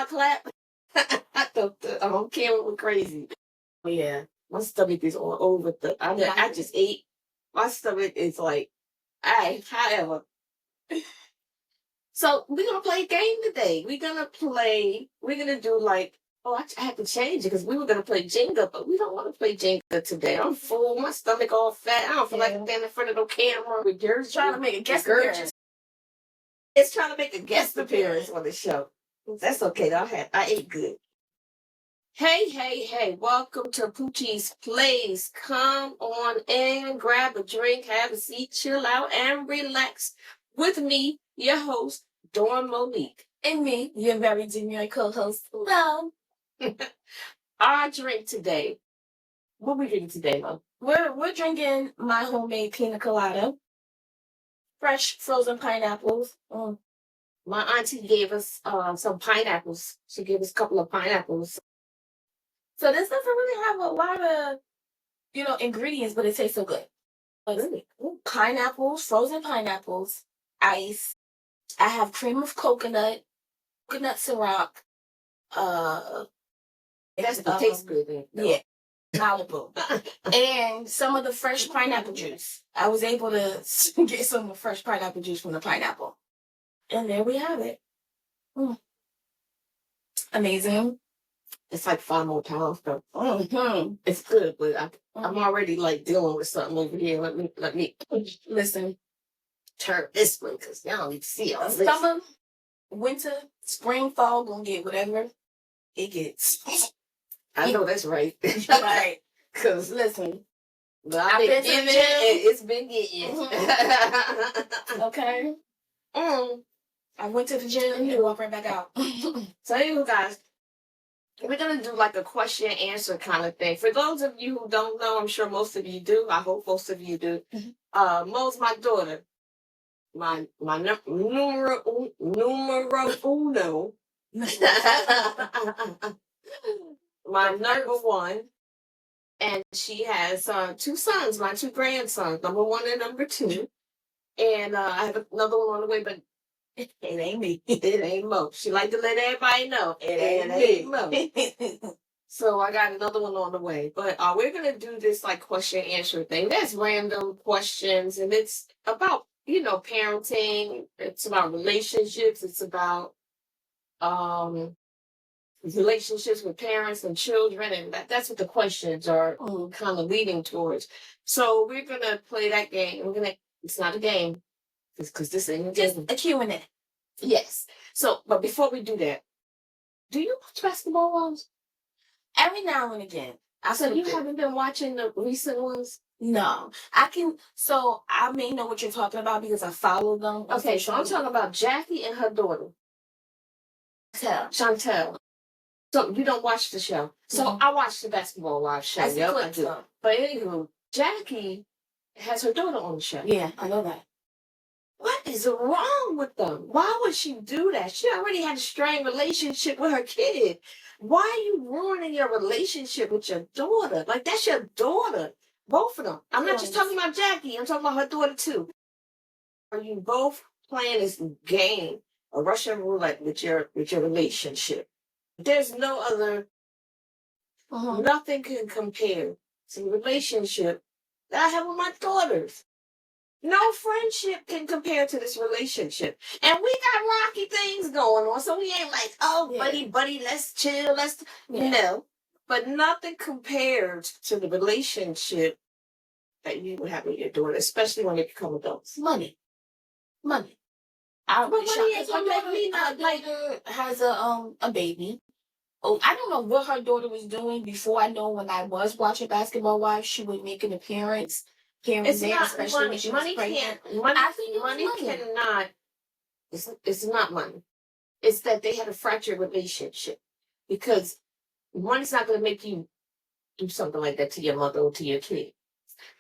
clap. The camera went crazy. Oh, yeah, my stomach is all over I just ate. My stomach is like, however. So we're going to play a game today. We're going to do like, I had to change it because we were going to play Jenga, but we don't want to play Jenga today. I'm full, my stomach all fat. I don't feel like standing in front of no camera. It's trying to make a guest appearance. It's trying to make a guest appearance on the show. That's okay. I ate good. Hey, welcome to Poochie's Place. Come on in, grab a drink, have a seat, chill out, and relax with me, your host, Dawn Monique. And me, your very demure co-host, Mom. Our drink today. What we drinking today, Mom? We're drinking my homemade pina colada. Fresh frozen pineapples. My auntie gave us some pineapples. She gave us a couple of pineapples. So this doesn't really have a lot of, ingredients, but it tastes so good. Really? Pineapples, frozen pineapples, ice. I have cream of coconut syrup. That's what tastes good. Yeah, Malibu. And some of the fresh pineapple juice. I was able to get some of the fresh pineapple juice from the pineapple. And there we have it. Amazing. It's like 5 more pounds though. Mm-hmm. It's good, but I'm already like dealing with something over here. Let me listen. Turn this way because y'all don't need to see all this. Summer, winter, spring, fall, gonna get whatever it gets. I know that's right. Right. Because listen, I've been giving it, it's been getting. Okay. I went to the gym and walked right back out. So you guys, we're going to do like a question and answer kind of thing. For those of you who don't know, I'm sure most of you do. I hope most of you do. Mo's my daughter. My numero uno. My number one. And she has 2 sons, my 2 grandsons, number 1 and number 2. And I have another one on the way, but it ain't me. It ain't Mo. She like to let everybody know it ain't Mo. So I got another one on the way. But we're going to do this like question and answer thing. There's random questions, and it's about, parenting. It's about relationships. It's about relationships with parents and children, and that's what the questions are kind of leading towards. So we're going to play that game. It's not a game. Because this ain't just a Q&A. Yes. So, but before we do that, do you watch basketball ones? Every now and again. So you haven't been watching the recent ones? No. So I may know what you're talking about because I follow them. Okay, so I'm talking about Jackie and her daughter. Chantel. So you don't watch the show. So I watched the Basketball Wives show. I do. But anywho, Jackie has her daughter on the show. Yeah, I know that. What is wrong with them? Why would she do that? She already had a strained relationship with her kid. Why are you ruining your relationship with your daughter? Like, that's your daughter. Both of them. I'm not just talking about Jackie. I'm talking about her daughter, too. Are you both playing this game, a Russian roulette with your relationship? There's no other, nothing can compare to the relationship that I have with my daughters. No friendship can compare to this relationship. And we got rocky things going on, so we ain't like, buddy, let's chill, No. But nothing compares to the relationship that you would have with your daughter, especially when they become adults. Money. Money is what make me not like her has a baby. Oh, I don't know what her daughter was doing before. I know when I was watching Basketball Wives, she would make an appearance. It's not money. Money can't. Money cannot. It's not money. It's that they had a fractured relationship, because money's not going to make you do something like that to your mother or to your kid.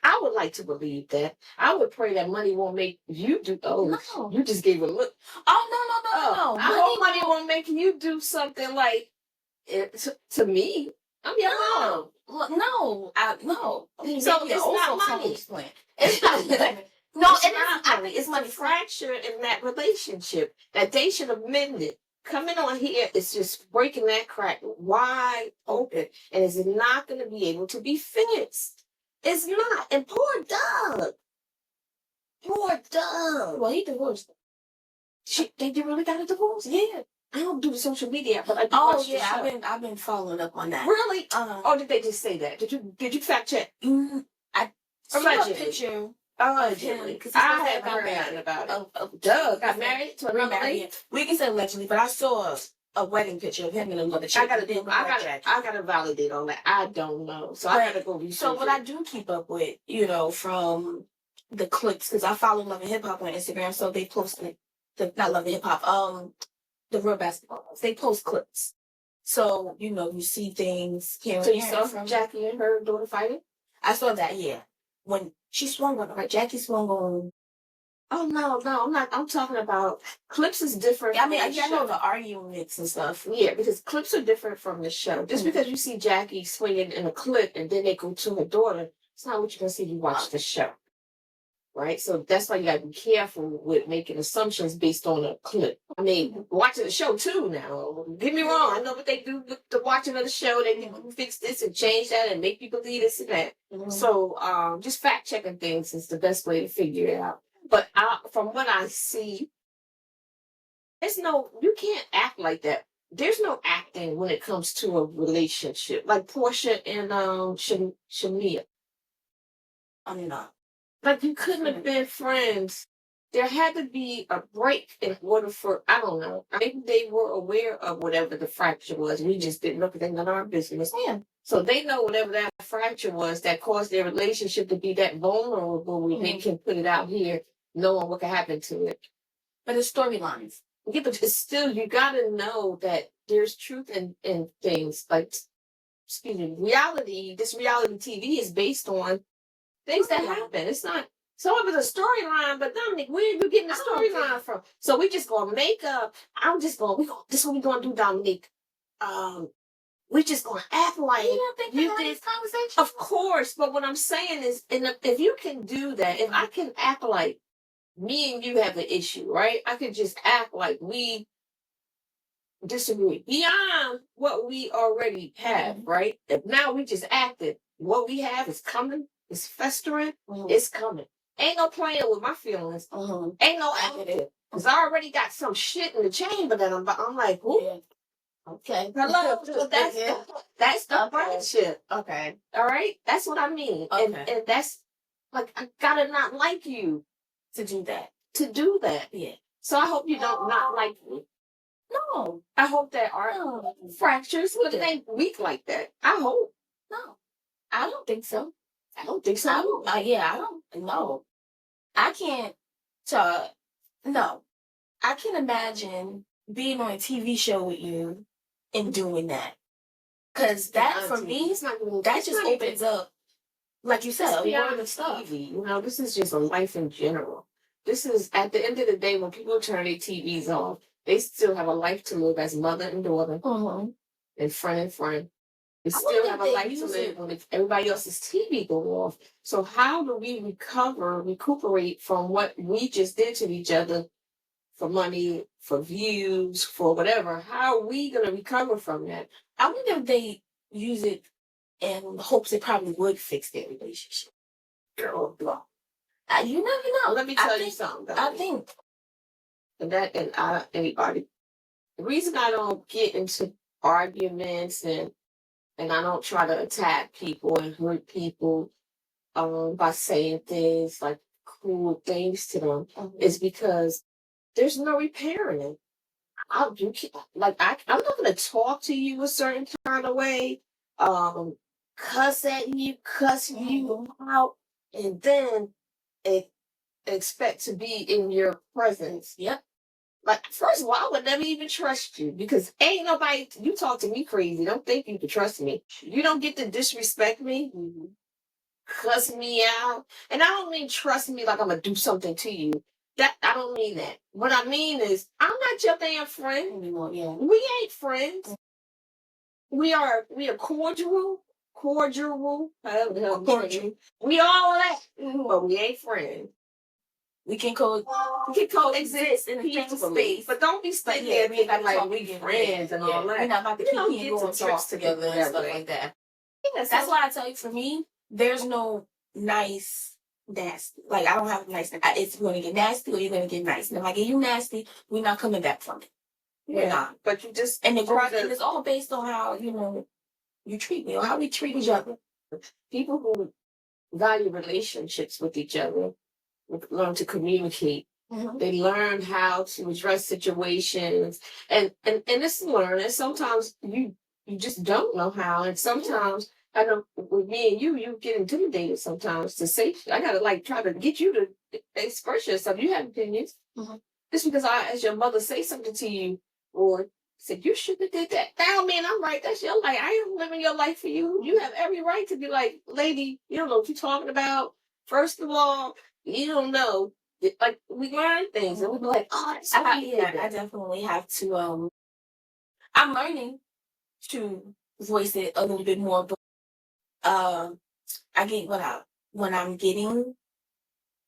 I would like to believe that. I would pray that money won't make you do. Oh, no. You just gave a look. Oh, no. I hope money won't make you do something like it to me. I'm your mom. No. So it's not money. It's not money. No, It's money fractured in that relationship that they should have mended. coming on here is just breaking that crack wide open, and it's not going to be able to be fixed. It's not. And poor Doug. Poor Doug. Well, he divorced. They really got a divorce? Yeah. I don't do the social media, but I do Oh watch the yeah, show. I've been following up on that. Really? Uh, Or did they just say that? Did you fact check? I saw a Allegedly. picture Allegedly. because I haven't heard nothing about it. of Doug got married to another lady? remarried. We can say allegedly, but I saw a wedding picture of him and another chick. I gotta validate on that. I don't know. So I gotta go research. So what I do keep up with, from the clips, because I follow Love and Hip Hop on Instagram, so they post not Love and Hip Hop, the real basketball. They post clips. So, you see things here So and you there saw Jackie and her daughter fighting? I saw that, yeah. When she swung on her, right? Jackie swung on. Oh no, I'm not. I'm talking about clips is different. I mean, from the I know show. the arguments and stuff. Yeah, because clips are different from the show. Just because you see Jackie swinging in a clip and then they go to her daughter, it's not what you're gonna see if you watch the show. Right? So that's why you gotta be careful with making assumptions based on a clip. I mean, watching the show too now. Get me wrong, I know what they do with the watching of the show. They can fix this and change that and make people believe this and that. Mm-hmm. So just fact checking things is the best way to figure it out. But from what I see, you can't act like that. There's no acting when it comes to a relationship. Like Portia and Shamia. I'm not. Like you couldn't have been friends. There had to be a break in order for, I don't know. Maybe they were aware of whatever the fracture was. We just didn't look at it, none of our business. Yeah. So they know whatever that fracture was that caused their relationship to be that vulnerable where they can put it out here, knowing what could happen to it. But it's storylines. Yeah, but it's still, you gotta know that there's truth in things. Like, reality, this reality TV is based on things that happen. It's not, so it was a storyline, but Dominic, where are you getting the storyline from? So we just gonna make up, this is what we gonna do, Dominic. We just gonna act like you did this conversation. Of course, but what I'm saying is, if you can do that, if I can act like me and you have an issue, right? I could just act like we disagree beyond what we already have, right? If now we just acted, what we have is coming, it's festering, it's coming. Ain't no playing with my feelings. Ain't no acting. Because I already got some shit in the chamber that I'm like, ooh. Yeah. Okay. Hello. So that's the friendship. Okay. All right. That's what I mean. Okay. And that's like, I gotta not like you to do that. Yeah. So I hope you don't not like me. No. I hope that our fractures wouldn't ain't weak like that. I hope. No. I don't think so. I don't think so. I don't know. I can't no. I can imagine being on a TV show with you and doing that. Because that, for me, that just opens up, like you said, a world of stuff. This is just a life in general. This is, at the end of the day, when people turn their TVs off, they still have a life to live as mother and daughter, and friend. They still have a life to live when everybody else's TV go off. So how do we recuperate from what we just did to each other for money, for views, for whatever? How are we going to recover from that? I wonder if they use it in hopes it probably would fix their relationship. Girl, blah. You never know. Let me tell you something. I think. Anybody. The reason I don't get into arguments and I don't try to attack people and hurt people by saying things like cruel things to them is because there's no repairing it. I'm not going to talk to you a certain kind of way, cuss at you, cuss you out, and then expect to be in your presence. Yep. Like, first of all, I would never even trust you because ain't nobody, you talk to me crazy. Don't think you can trust me. You don't get to disrespect me, cuss me out. And I don't mean trust me like I'm going to do something to you. I don't mean that. What I mean is, I'm not your damn friend anymore. Yeah. We ain't friends. We are cordial. However the hell cordial. We all that, but we ain't friends. We can coexist in the same space. But don't be sitting there being like we friends and all that. We're not about to keep get going some trips together and stuff like that. That's why I tell you, for me, there's no nice nasty. Like, I don't have nice. It's going to get nasty or you're going to get nice. And if I get you nasty, we're not coming back from it. We're not. But you just and it's all based on how you treat me or how we treat each other. People who value relationships with each other learn to communicate. Mm-hmm. They learn how to address situations, and it's learning. Sometimes you just don't know how, and sometimes I know with me and you get intimidated sometimes to say. I gotta try to get you to express yourself. You have opinions. Mm-hmm. Just because as your mother say something to you or said you shouldn't have did that. Now, man, I'm right. That's your life. I am living your life for you. You have every right to be like, lady, you don't know what you're talking about. First of all, you don't know. Like, we learn things and we be like, oh, that's I definitely have to. I'm learning to voice it a little bit more, but I get when I'm getting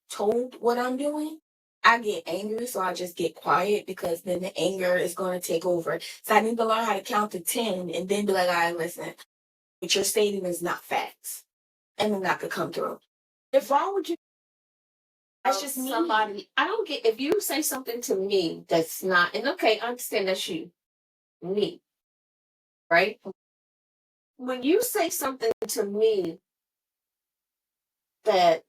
told what I'm doing, I get angry, so I just get quiet because then the anger is going to take over. So I need to learn how to count to 10 and then be like, all right, listen, what you're stating is not facts. And then that could come through. Why would you? That's just me. Somebody. I don't get if you say something to me that's not, and okay, I understand that's you, me, right? When you say something to me that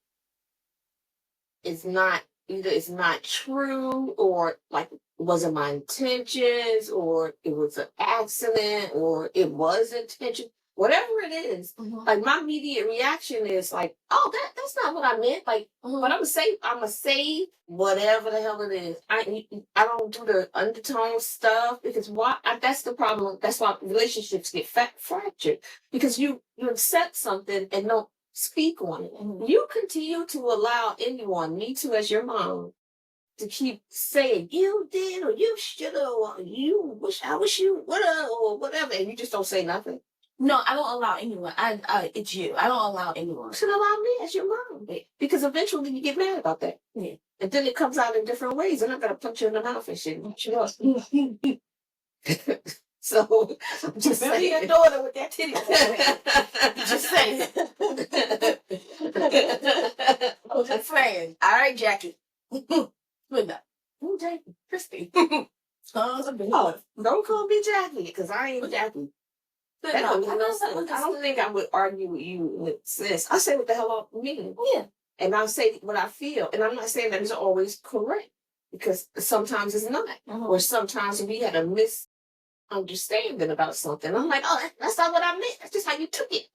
is not either it's not true or like wasn't my intentions or it was an accident or it was intention, whatever it is, like my immediate reaction is like, oh, that's not what I meant. Like, but I'm gonna say whatever the hell it is. I don't do the undertone stuff because that's the problem. That's why relationships get fractured because you accept something and don't speak on it. You continue to allow anyone, me too as your mom, to keep saying you did or you should have or I wish you would have or whatever, and you just don't say nothing. No, I don't allow anyone. It's you. I don't allow anyone. You should allow me as your mom, because eventually you get mad about that. Yeah. And then it comes out in different ways, and I'm gonna punch you in the mouth and shit. So just remember your daughter with that titty. Just saying. I'm just saying. All right, Jackie. Good night. Who Jackie? Christy. Oh, don't call me Jackie, because I ain't Jackie. I don't think I would argue with you with sis. I say what the hell I mean. Yeah. And I say what I feel. And I'm not saying that it's always correct, because sometimes it's not. Or sometimes we had a misunderstanding about something. I'm like, oh, that's not what I meant. That's just how you took it.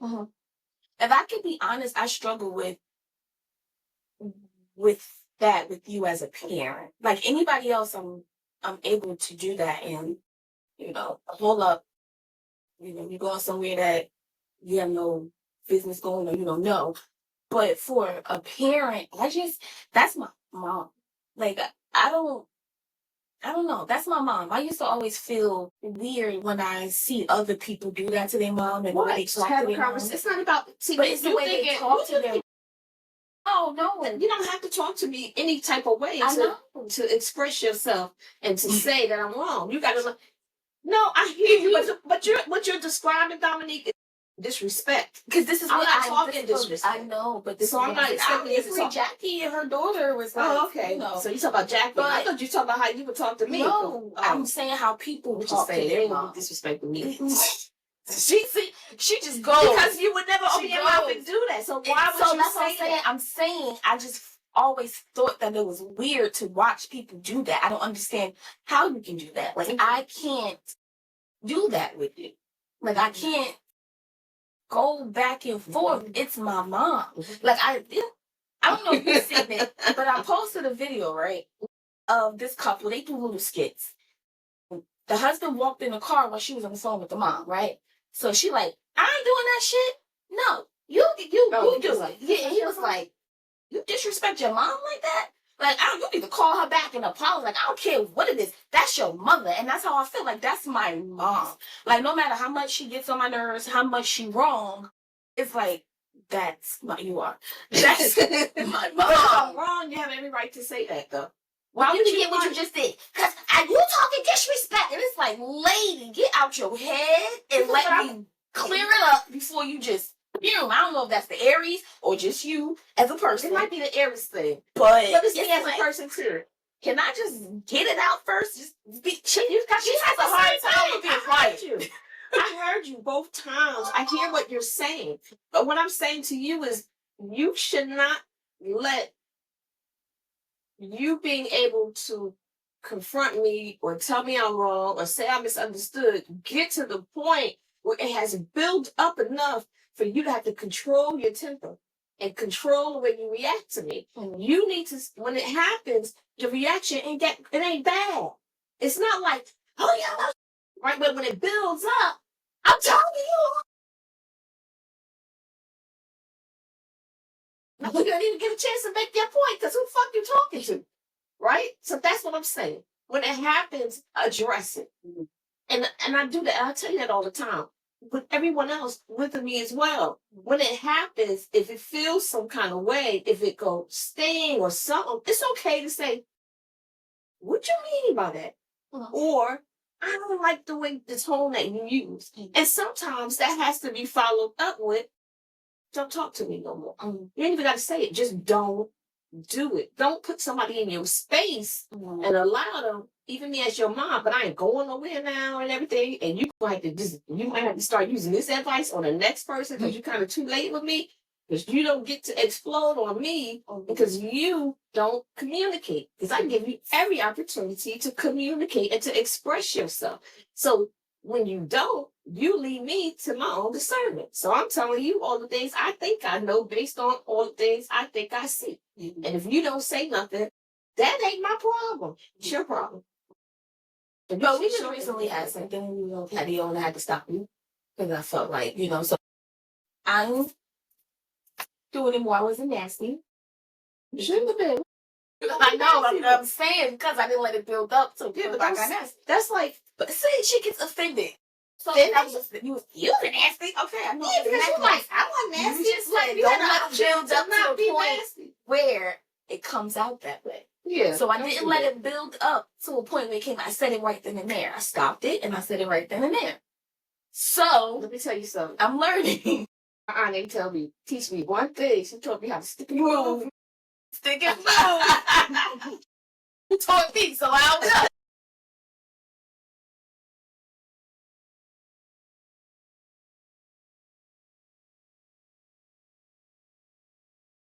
If I can be honest, I struggle with that with you as a parent. Like anybody else, I'm able to do that and hold up. You go somewhere that you have no business going or you don't know. But for a parent, that's my mom. Like I don't know. That's my mom. I used to always feel weird when I see other people do that to their mom and the way they talk to their mom. It's not about, but it's the way they talk to their. Oh no! You don't have to talk to me any type of way to express yourself and to say that I'm wrong. You got to. No, I hear you, but what you're describing, Dominique, is disrespect. Because this is I'm what not talking disrespect. I know, but this so I'm not expecting you to talk. Jackie and her daughter was like, oh, okay. So you talk about Jackie. But I thought you talking about how you would talk to me. No, I'm saying how people talk to their mom. Disrespecting me. She just goes because you would never open your mouth and do that. So why would you say that? I'm saying I just always thought that it was weird to watch people do that. I don't understand how you can do that. Like I can't do that with you. Like I can't go back and forth. It's my mom. Like I don't know if you've seen it, but I posted a video, right, of this couple. They do little skits. The husband walked in the car while she was on the phone with the mom, right? So she like, I ain't doing that shit. No, you do it. Yeah, he was like, you disrespect your mom like that? Like, you need to call her back and apologize. Like, I don't care what it is. That's your mother. And that's how I feel. Like, that's my mom. Like, no matter how much she gets on my nerves, how much she wrong, it's like, That's what you are. That's my But if I'm mom. wrong, you have every right to say that, though. Why Why would would you you get what you want? just did? Because you talking disrespect. And it's like, lady, get out your head and let me clear it up before you just, I don't know if that's the Aries or just you as a person. It might be the Aries thing, But it's me it's as a like, person too. can I just get it out first? Just be, she She has a hard time with being I quiet. heard you. I heard you both times. I hear what you're saying. But what I'm saying to you is you should not let you being able to confront me or tell me I'm wrong or say I misunderstood get to the point where it has built up enough for you to have to control your temper and control the way you react to me. You need to, when it happens, the reaction it ain't bad. It's not like, oh yeah, right? But when it builds up, I'm telling you, you're gonna need to get a chance to make your point because who the fuck you talking to? Right? So that's what I'm saying. When it happens, address it. And I do that. I tell you that all the time. With everyone else with me as well. When it happens, if it feels some kind of way, if it goes sting or something, it's okay to say, what you mean by that? Or I don't like the way the tone that you use. And sometimes that has to be followed up with, don't talk to me no more. You ain't even got to say it. Just don't do it. Don't put somebody in your space and allow them, even me as your mom, but I ain't going nowhere now and everything. And you might have to start using this advice on the next person because you're kind of too late with me. Because you don't get to explode on me because you don't communicate. Because I give you every opportunity to communicate and to express yourself. So when you don't, you lead me to my own discernment. So I'm telling you all the things I think I know based on all the things I think I see. And if you don't say nothing, that ain't my problem. It's your problem. But we just recently had something, Patty and I had to stop you because I felt like, so I'm doing it more. I wasn't nasty. You shouldn't have been. I know, I'm saying because I didn't let it build up to Yeah, but I got nasty. that's like, But see, she gets offended. So Then that was just, you were nasty. Okay, I know. yeah, because you're like, I want You nasty. just Like, said, you don't had let an it build option up to not to be a point nasty. where it comes out that way. Yeah. So I didn't let it build up to a point where it came. I said it right then and there. I stopped it and I said it right then and there. So Let me tell you something. I'm learning. My aunt teach me one thing. She taught me how to stick and move. Stick and move. You taught me, so I don't know.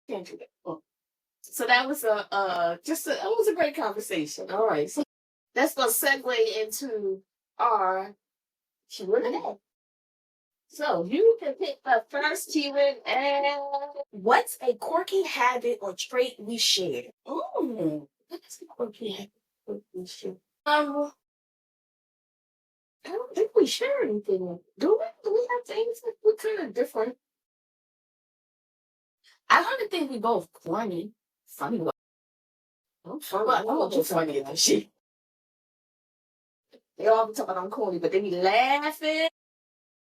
Can't do that. So that was it was a great conversation. All right. So that's gonna segue into our Q&A. So you can pick the first Q&A. What's a quirky habit or trait we share? What's a quirky habit we share? I don't think we share anything. Do we? Do we have things that we're kind of different? I don't think we both corny. Funny. I'm funny. Well, I'm a bit funnier than she. They all be talking I'm corny, but they be laughing.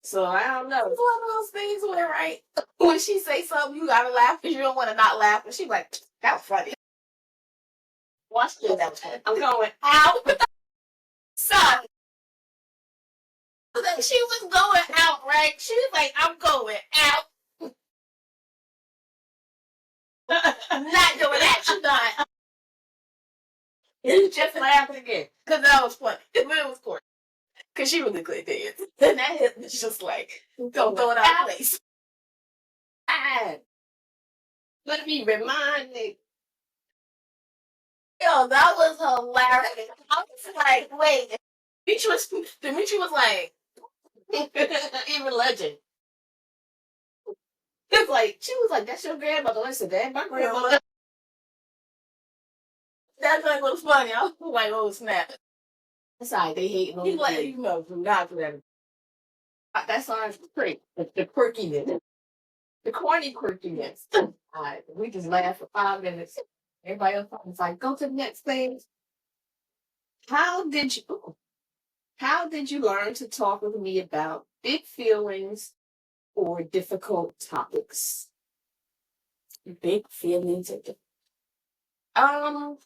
So I don't know. It's one of those things where, right, when she say something, you gotta laugh because you don't want to not laugh. And she's like, that was funny. Watch this. I'm going Out. So, she was going out, right? She was like, I'm going out. Not doing that. She's not. You just laughing again. Because that was funny. It was corny. Because she really could dance. And that hit was just like, don't throw it out of place. Let me remind you. Yo, that was hilarious. I was like, wait. Demetri was like, Even legend. It's like, she was like, that's your grandmother. I said, that my grandmother. That thing was funny. I was like, oh, snap. That's all right. They hate me. He's like, not for them. That's our trait. The quirkiness. The corny quirkiness. All right. We just laugh for 5 minutes. Everybody else is like, go to the next thing. How did you learn to talk with me about big feelings or difficult topics? big feelings. I don't know.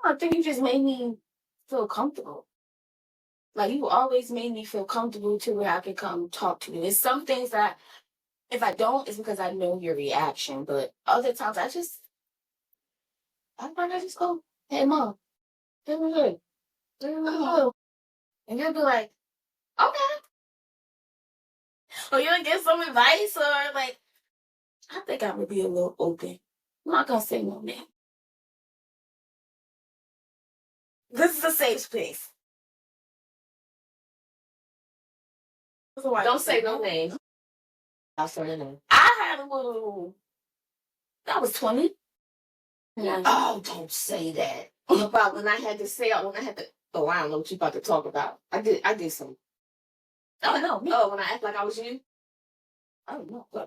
I think you just made me feel comfortable. Like you always made me feel comfortable to where I can come talk to you. There's some things that if I don't, it's because I know your reaction. But other times I might just go, hey mom, hey mom, hey mom. And you'll be like, okay. Or you'll get some advice or like, I think I would be a little open. I'm not gonna say no name. This is a safe space. Don't say no names. I'll say your name. I had a little. I was 20. Yeah. Oh, don't say that. About when I had to say, when I had to, oh, I don't know what you about to talk about. I did some. Oh no, me. Oh, when I act like I was you? I don't know. No.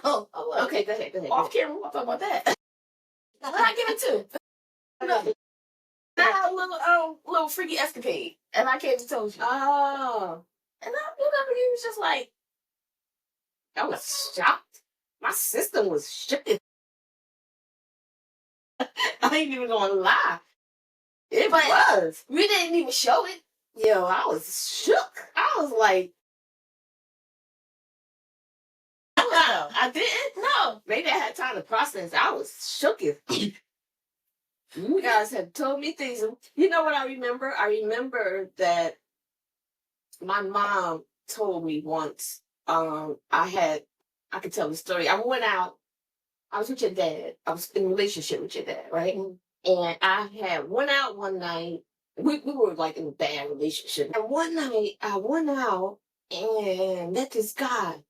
Oh, okay, go ahead. Off camera, we'll talk about that. What I get into? No. I had a little freaky escapade, and I came and told you. Oh. And he was just like, I was shocked. My system was shook. I ain't even gonna lie. It was. We didn't even show it. Yo, I was shook. I was like, I didn't. No. Maybe I had time to process. I was shook. You guys had told me things. You know what I remember? I remember that my mom told me once. I could tell the story. I went out. I was with your dad. I was in a relationship with your dad, right? And I had went out one night. We were like in a bad relationship. And one night I went out and met this guy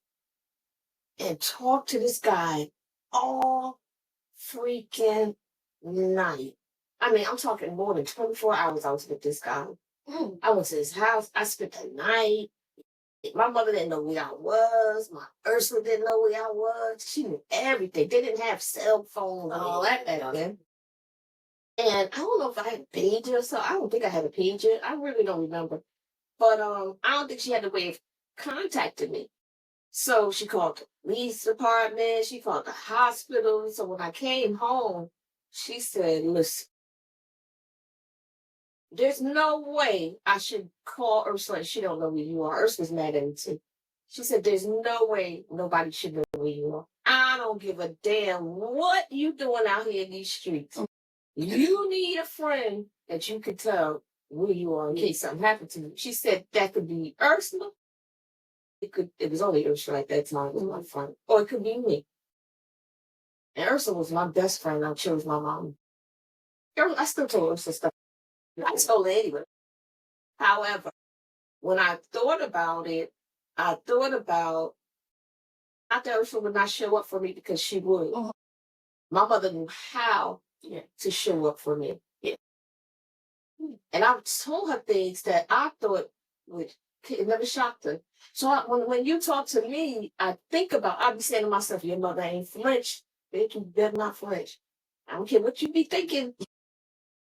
and talked to this guy all freaking night. I mean, I'm talking more than 24 hours I was with this guy. I went to his house. I spent the night. My mother didn't know where I was. My Ursula didn't know where I was. She knew everything. They didn't have cell phones and all that back then. And I don't know if I had a pager or so. I don't think I had a pager. I really don't remember. But I don't think she had a way of contacting me. So she called the police department. She called the hospital. So when I came home, she said, listen, there's no way I should call Ursula. She don't know where you are. Ursula's mad at me too. She said, there's no way nobody should know where you are. I don't give a damn what you doing out here in these streets. You need a friend that you could tell where you are in case something happened to you. She said that could be Ursula. It was only Ursula at that time. It was my friend. Or it could be me. And Ursula was my best friend. I chose my mom. I still told Ursula stuff. I told her anyway. However, when I thought about it, I thought about not that Ursula would not show up for me because she would. My mother knew how to show up for me. Yeah. And I told her things that I thought would it never shocked her. So when you talk to me, I think about, I be saying to myself, your mother ain't French. Bitch, you better not French. I don't care what you be thinking.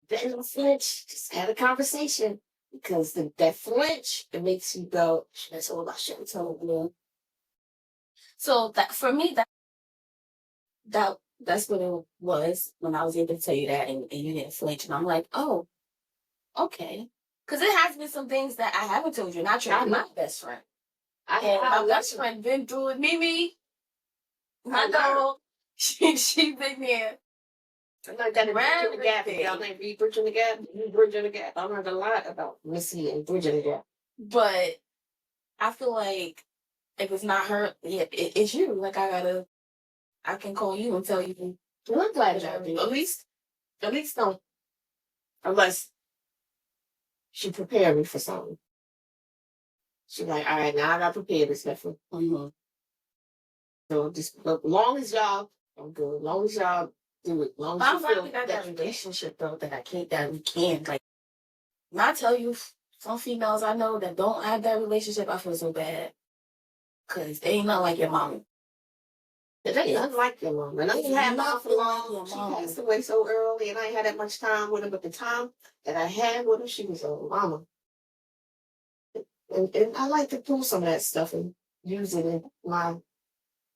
Better not French. Just had a conversation. Because that flinch, it makes you go, that's all I should have told you. So that for me, that's what it was when I was able to tell you that and you didn't flinch. And I'm like, oh, okay. Because it has been some things that I haven't told you. Not you're my best friend. My best friend been through it. Mimi, my dog, she been there. Like that in Bridging the Gap. Y'all ain't read Bridging the Gap? Bridging the Gap. I learned a lot about Missy and Bridging the Gap. But I feel like if it's not her, it's you. Like I can call you and tell you. Well, I'm glad y'all do. At least don't. Unless she prepared me for something. She's like, all right, now I got prepared this stuff. So just as long as y'all, I'm good. As long as y'all do it. As long as you feel we got that relationship though that we can't like. When I tell you, some females I know that don't have that relationship, I feel so bad because they ain't not like your mom. They ain't nothing like your mom. And I didn't have mom for long. She passed away so early, and I ain't had that much time with her. But the time that I had with her, she was a mama. And I like to pull some of that stuff and use it in my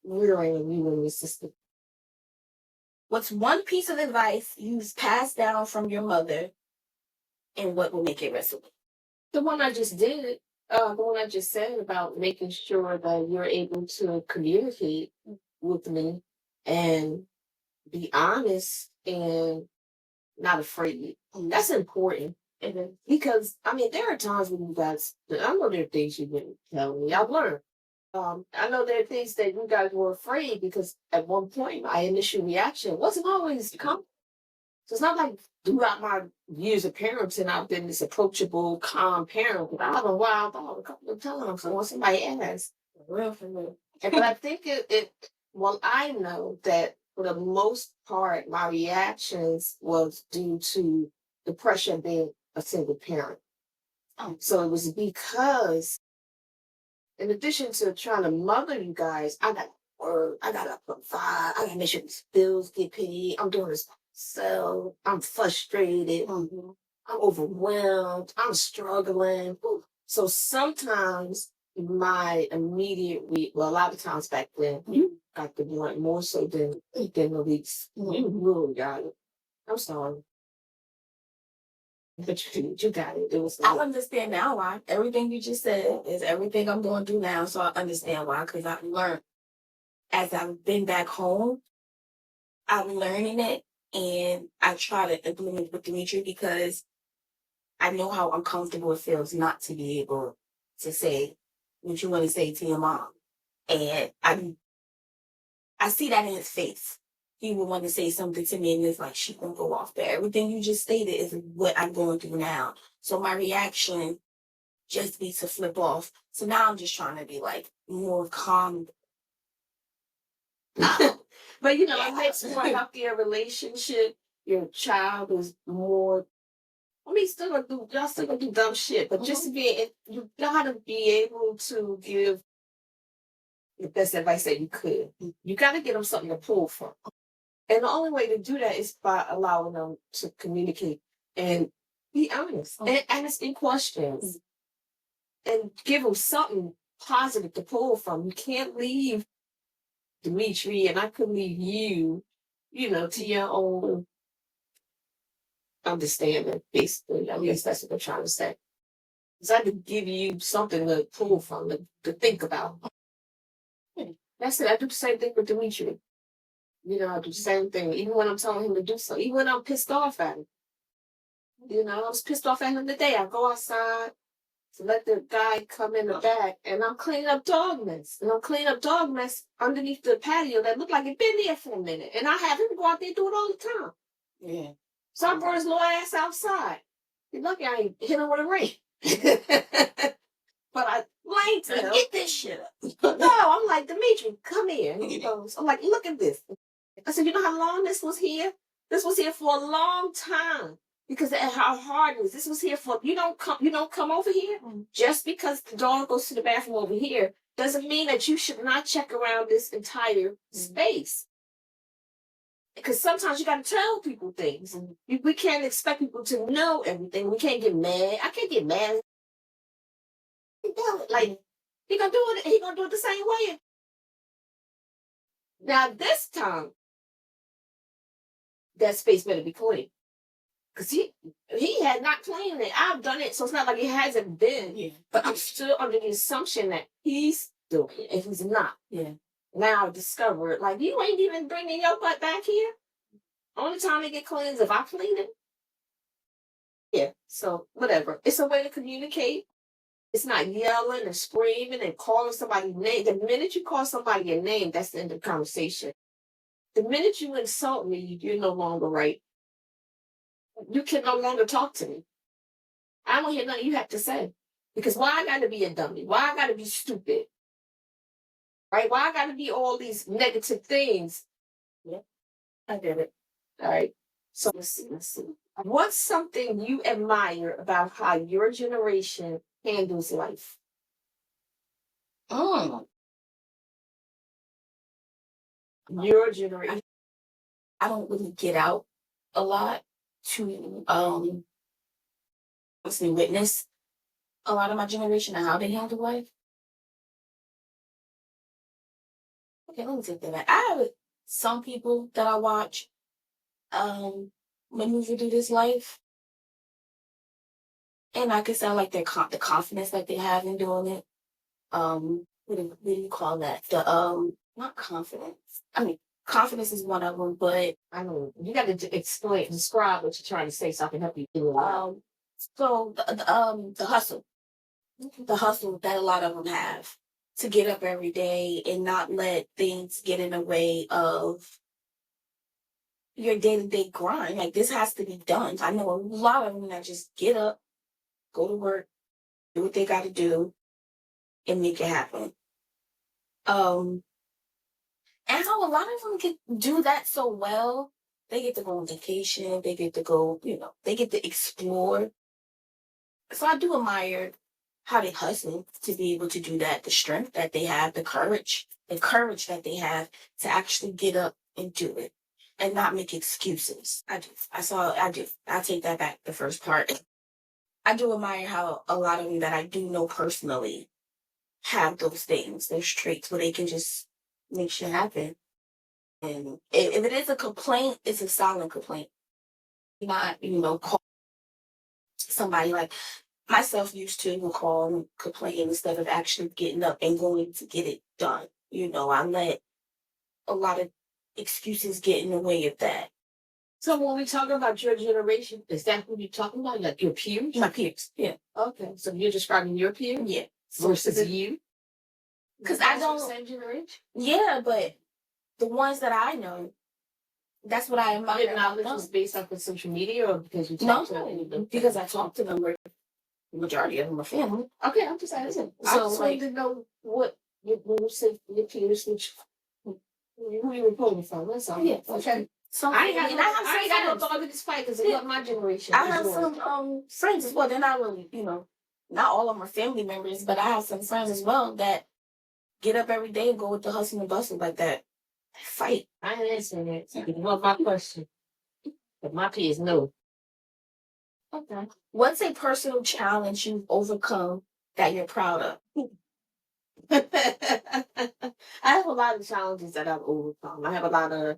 rearing and you and your sister. What's one piece of advice you've passed down from your mother, and what will make it resonate? The one I just did, the one I just said about making sure that you're able to communicate with me and be honest and not afraid. That's important. Because I mean, there are times when you guys, I know there are things you didn't tell me. I've learned. I know there are things that you guys were afraid because at one point my initial reaction wasn't always come. So it's not like throughout my years of parenting, I've been this approachable, calm parent. But I've been wild out a couple of times. So when somebody asks, for real. But I think well, I know that for the most part, my reactions was due to the pressure of being a single parent. So it was because, in addition to trying to mother you guys, I got to work, I got to provide, I got to make sure these bills get paid. I'm doing this myself. I'm frustrated. I'm overwhelmed. I'm struggling. So sometimes my immediate well, a lot of times back then, you got the blunt more so than Monique's. You really got it. I'm sorry. But you got it. It was I understand now why. Everything you just said is everything I'm going to do now, so I understand why, because I've learned as I've been back home, I'm learning it, and I try to implement it with Dimitri because I know how uncomfortable it feels not to be able to say what you want to say to your mom. And I see that in his face. He would want to say something to me and it's like, she gonna go off there. Everything you just stated is what I'm going through now. So my reaction just be to flip off. So now I'm just trying to be like more calm. But you know, it makes for a healthier relationship. Your child is more. I mean, y'all still gonna do dumb shit, but just to you gotta be able to give the best advice that you could. You gotta give them something to pull from. And the only way to do that is by allowing them to communicate and be honest and asking questions and give them something positive to pull from. You can't leave Dimitri and I could leave you, to your own understanding, basically. I guess that's what I'm trying to say. Because I had to give you something to pull from, to think about. That's it. I do the same thing with Dimitri. I do the same thing, even when I'm telling him to do something, even when I'm pissed off at him. I was pissed off at him today. I go outside to let the guy come in the back, and I'm cleaning up dog mess. And I'm cleaning up dog mess underneath the patio that looked like it been there for a minute. And I have him go out there and do it all the time. Yeah. So I brought his little ass outside. He's lucky I ain't hit him with a rake. But I blamed him. Get this shit up. No, I'm like, Dimitri, come here. And he goes, I'm like, look at this. I said, you know how long this was here? This was here for a long time. Because of how hard it was. This was here for you don't come over here. Just because the dog goes to the bathroom over here doesn't mean that you should not check around this entire space. Because sometimes you got to tell people things. We can't expect people to know everything. We can't get mad. I can't get mad. Like he gonna do it. He gonna do it the same way. Now this time, that space better be clean. Because he had not cleaned it. I've done it, so it's not like it hasn't been. Yeah. But I'm still under the assumption that he's doing it, and he's not. Yeah. Now I discover it. Like, you ain't even bringing your butt back here. Only time it get cleaned is if I clean it. Yeah. So whatever. It's a way to communicate. It's not yelling and screaming and calling somebody's name. The minute you call somebody a name, that's the end of the conversation. The minute you insult me, you're no longer right. You can no longer talk to me. I don't hear nothing you have to say. Because why I gotta be a dummy? Why I gotta be stupid? Right? Why I gotta be all these negative things? Yeah, I did it. All right. So let's see. What's something you admire about how your generation handles life? Oh. Your generation. I don't really get out a lot to witness a lot of my generation and how they handle life. Okay, let me take that back. I have some people that I watch maneuver through this life, and I can sound like the confidence that they have in doing it. What do you call that? The not confidence. I mean, confidence is one of them, but I know you got to describe what you're trying to say so I can help you do it. so the hustle, the hustle that a lot of them have to get up every day and not let things get in the way of your day-to-day grind. Like, this has to be done. I know a lot of them that just get up, go to work, do what they got to do, and make it happen. And how a lot of them can do that so well. They get to go on vacation. They get to go, they get to explore. So I do admire how they hustle to be able to do that. The strength that they have, the courage that they have to actually get up and do it and not make excuses. I do. I do. I take that back, the first part. I do admire how a lot of them that I do know personally have those things, those traits where they can just make shit happen. And if it is a complaint, it's a silent complaint. Not, call somebody like myself used to call and complain instead of actually getting up and going to get it done. I let a lot of excuses get in the way of that. So when we talk about your generation, is that who you're talking about? Like your peers? My peers, yeah. Okay, so you're describing your peers? Yeah. Versus you? Because I don't. Same generation? Yeah, but the ones that I know, that's what I admire. Your knowledge was based off of social media or because you talked to them? Because I talked to them. The majority of them are family. Okay, I'm just asking. So I just wanted to know what when you said your peers, who you were pulling from. That's all. Yeah. Okay. So I ain't got no dog in this fight because it's not my generation. I have some friends as well. They're not really, not all of them are family members, but I have some friends as well that get up every day and go with the hustle and bustle like that. They fight. I ain't answering that. You want my question. But my peers know. Okay. What's a personal challenge you've overcome that you're proud of? I have a lot of challenges that I've overcome. I have a lot of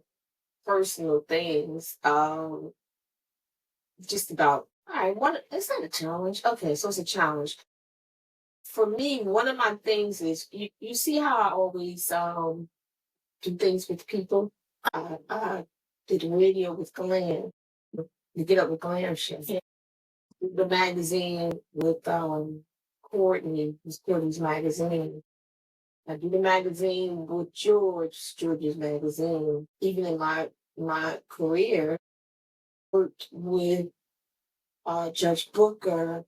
personal things. Just about all right. What it's not a challenge. Okay, so it's a challenge for me. One of my things is you see how I always do things with people. I did radio with Glam. You get up with Glam shit. Yeah. The magazine with Courtney, was Courtney's magazine. I do the magazine with George's magazine. Even in my career, worked with Judge Booker.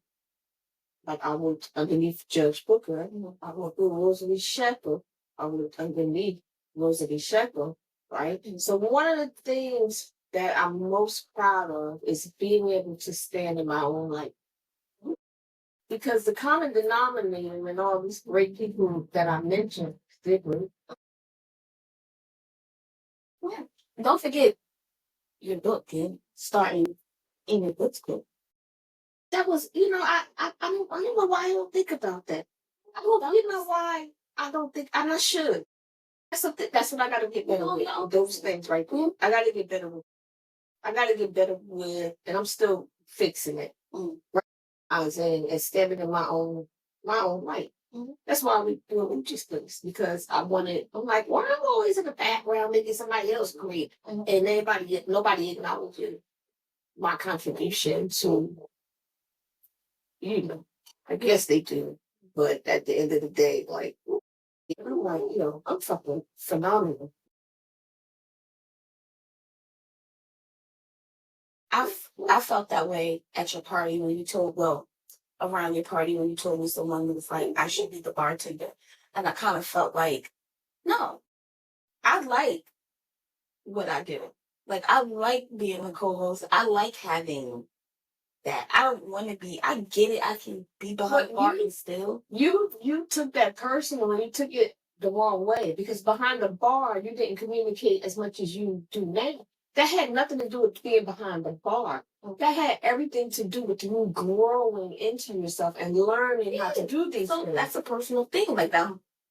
Like I worked underneath Judge Booker. I worked with Rosalie Shepherd. I worked underneath Rosalie Shepherd, right? So one of the things that I'm most proud of is being able to stand in my own light. Because the common denominator in all these great people that I mentioned, different. Yeah. Don't forget your book, kid. Starting in your book school. That was, I don't know why I don't think about that. You know why I don't think, and I should. That's what I got to get better with. Those things right there. I got to get better with. I got to get better with, and I'm still fixing it. Right? I was in and standing in my own light. That's why we do Poochie's things because I'm like, why am I always in the background making somebody else great, and nobody acknowledges my contribution to, I guess they do, but at the end of the day, like, I'm like, I'm fucking phenomenal. I felt that way at your party when you told, around your party when you told me someone was like, I should be the bartender. And I kind of felt like, no, I like what I do. Like, I like being a co-host. I like having that. I don't want to be, I get it. I can be behind the bar and still. You took that personal and you took it the wrong way because behind the bar, you didn't communicate as much as you do now. That had nothing to do with being behind the bar. That had everything to do with you growing into yourself and learning how to do these things. That's a personal thing. Like,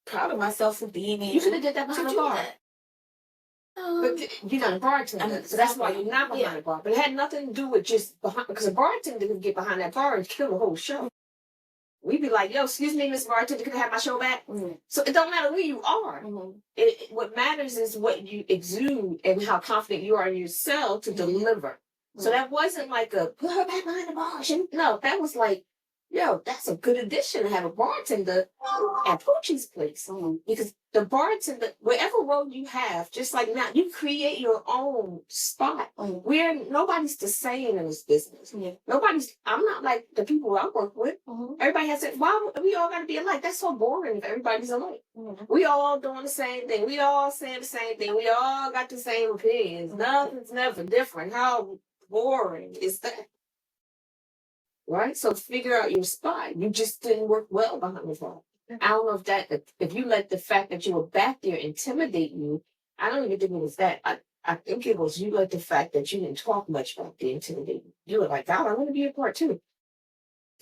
proud of myself for being able You could have did that to behind the do bar. that. But you're not a bartender, so that's why you're not behind the bar. But it had nothing to do with just behind, because a bartender could get behind that bar and kill the whole show. We'd be like, yo, excuse me, Miss Bartender, can I have my show back? Mm-hmm. So it don't matter where you are. Mm-hmm. What matters is what you exude and how confident you are in yourself to deliver. Mm-hmm. So that wasn't like a put her back behind the bar. No, that was like, yo, that's a good addition to have a bartender at Poochie's place. Mm-hmm. Because the bartender, whatever role you have, just like now, you create your own spot. Mm-hmm. Where nobody's the same in this business. Mm-hmm. I'm not like the people I work with. Mm-hmm. Everybody has it. Why we all got to be alike? That's so boring if everybody's alike. Mm-hmm. We all doing the same thing. We all saying the same thing. We all got the same opinions. Mm-hmm. Nothing's never different. How boring is that? Right? So figure out your spot. You just didn't work well behind the bar. I don't know if you let the fact that you were back there intimidate you. I don't even think it was that. I think it was you let the fact that you didn't talk much back there intimidate you. You were like, God, I want to be a part too.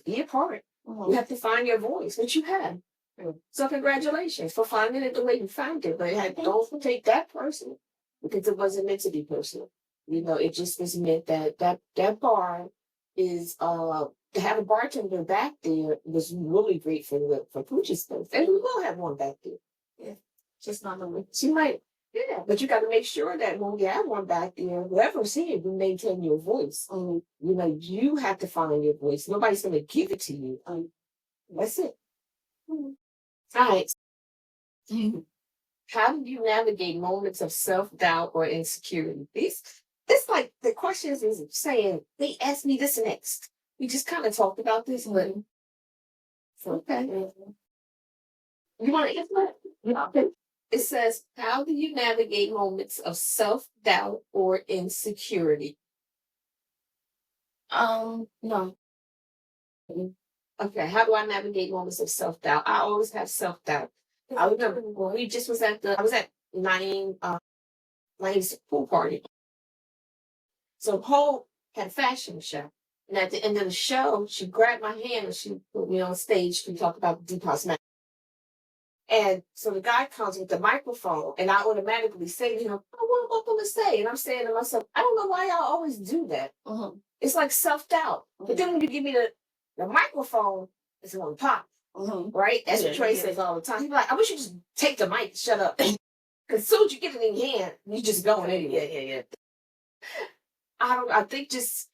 Be a part. Mm-hmm. You have to find your voice, which you have. Mm-hmm. So congratulations for finding it the way you found it. But don't take that personal, because it wasn't meant to be personal. It just was meant that bar is to have a bartender back there was really great for Poochie's place. And we will have one back there. Yeah. Just not the she might, yeah, but you got to make sure that when we have one back there, whoever's here, you maintain your voice. You have to find your voice. Nobody's going to give it to you. That's it. All right. How do you navigate moments of self-doubt or insecurity? This like the questions is saying, they asked me this next. We just kind of talked about this, but okay. You want to answer that? Yeah. It says, how do you navigate moments of self-doubt or insecurity? No. Okay, how do I navigate moments of self-doubt? I always have self-doubt. I remember when we just was I was at Lane's pool party. So Cole had a fashion show. And at the end of the show, she grabbed my hand and she put me on stage to talk about the cosmetics. And so the guy comes with the microphone, and I automatically say to him, what am I going to say? And I'm saying to myself, I don't know why y'all always do that. Mm-hmm. It's like self-doubt. Mm-hmm. But then when you give me the microphone, it's going to pop. Mm-hmm. Right? That's what Trey says all the time. He's like, I wish you just take the mic and shut up. Because as soon as you get it in your hand, you just going anyway. Yeah. I think just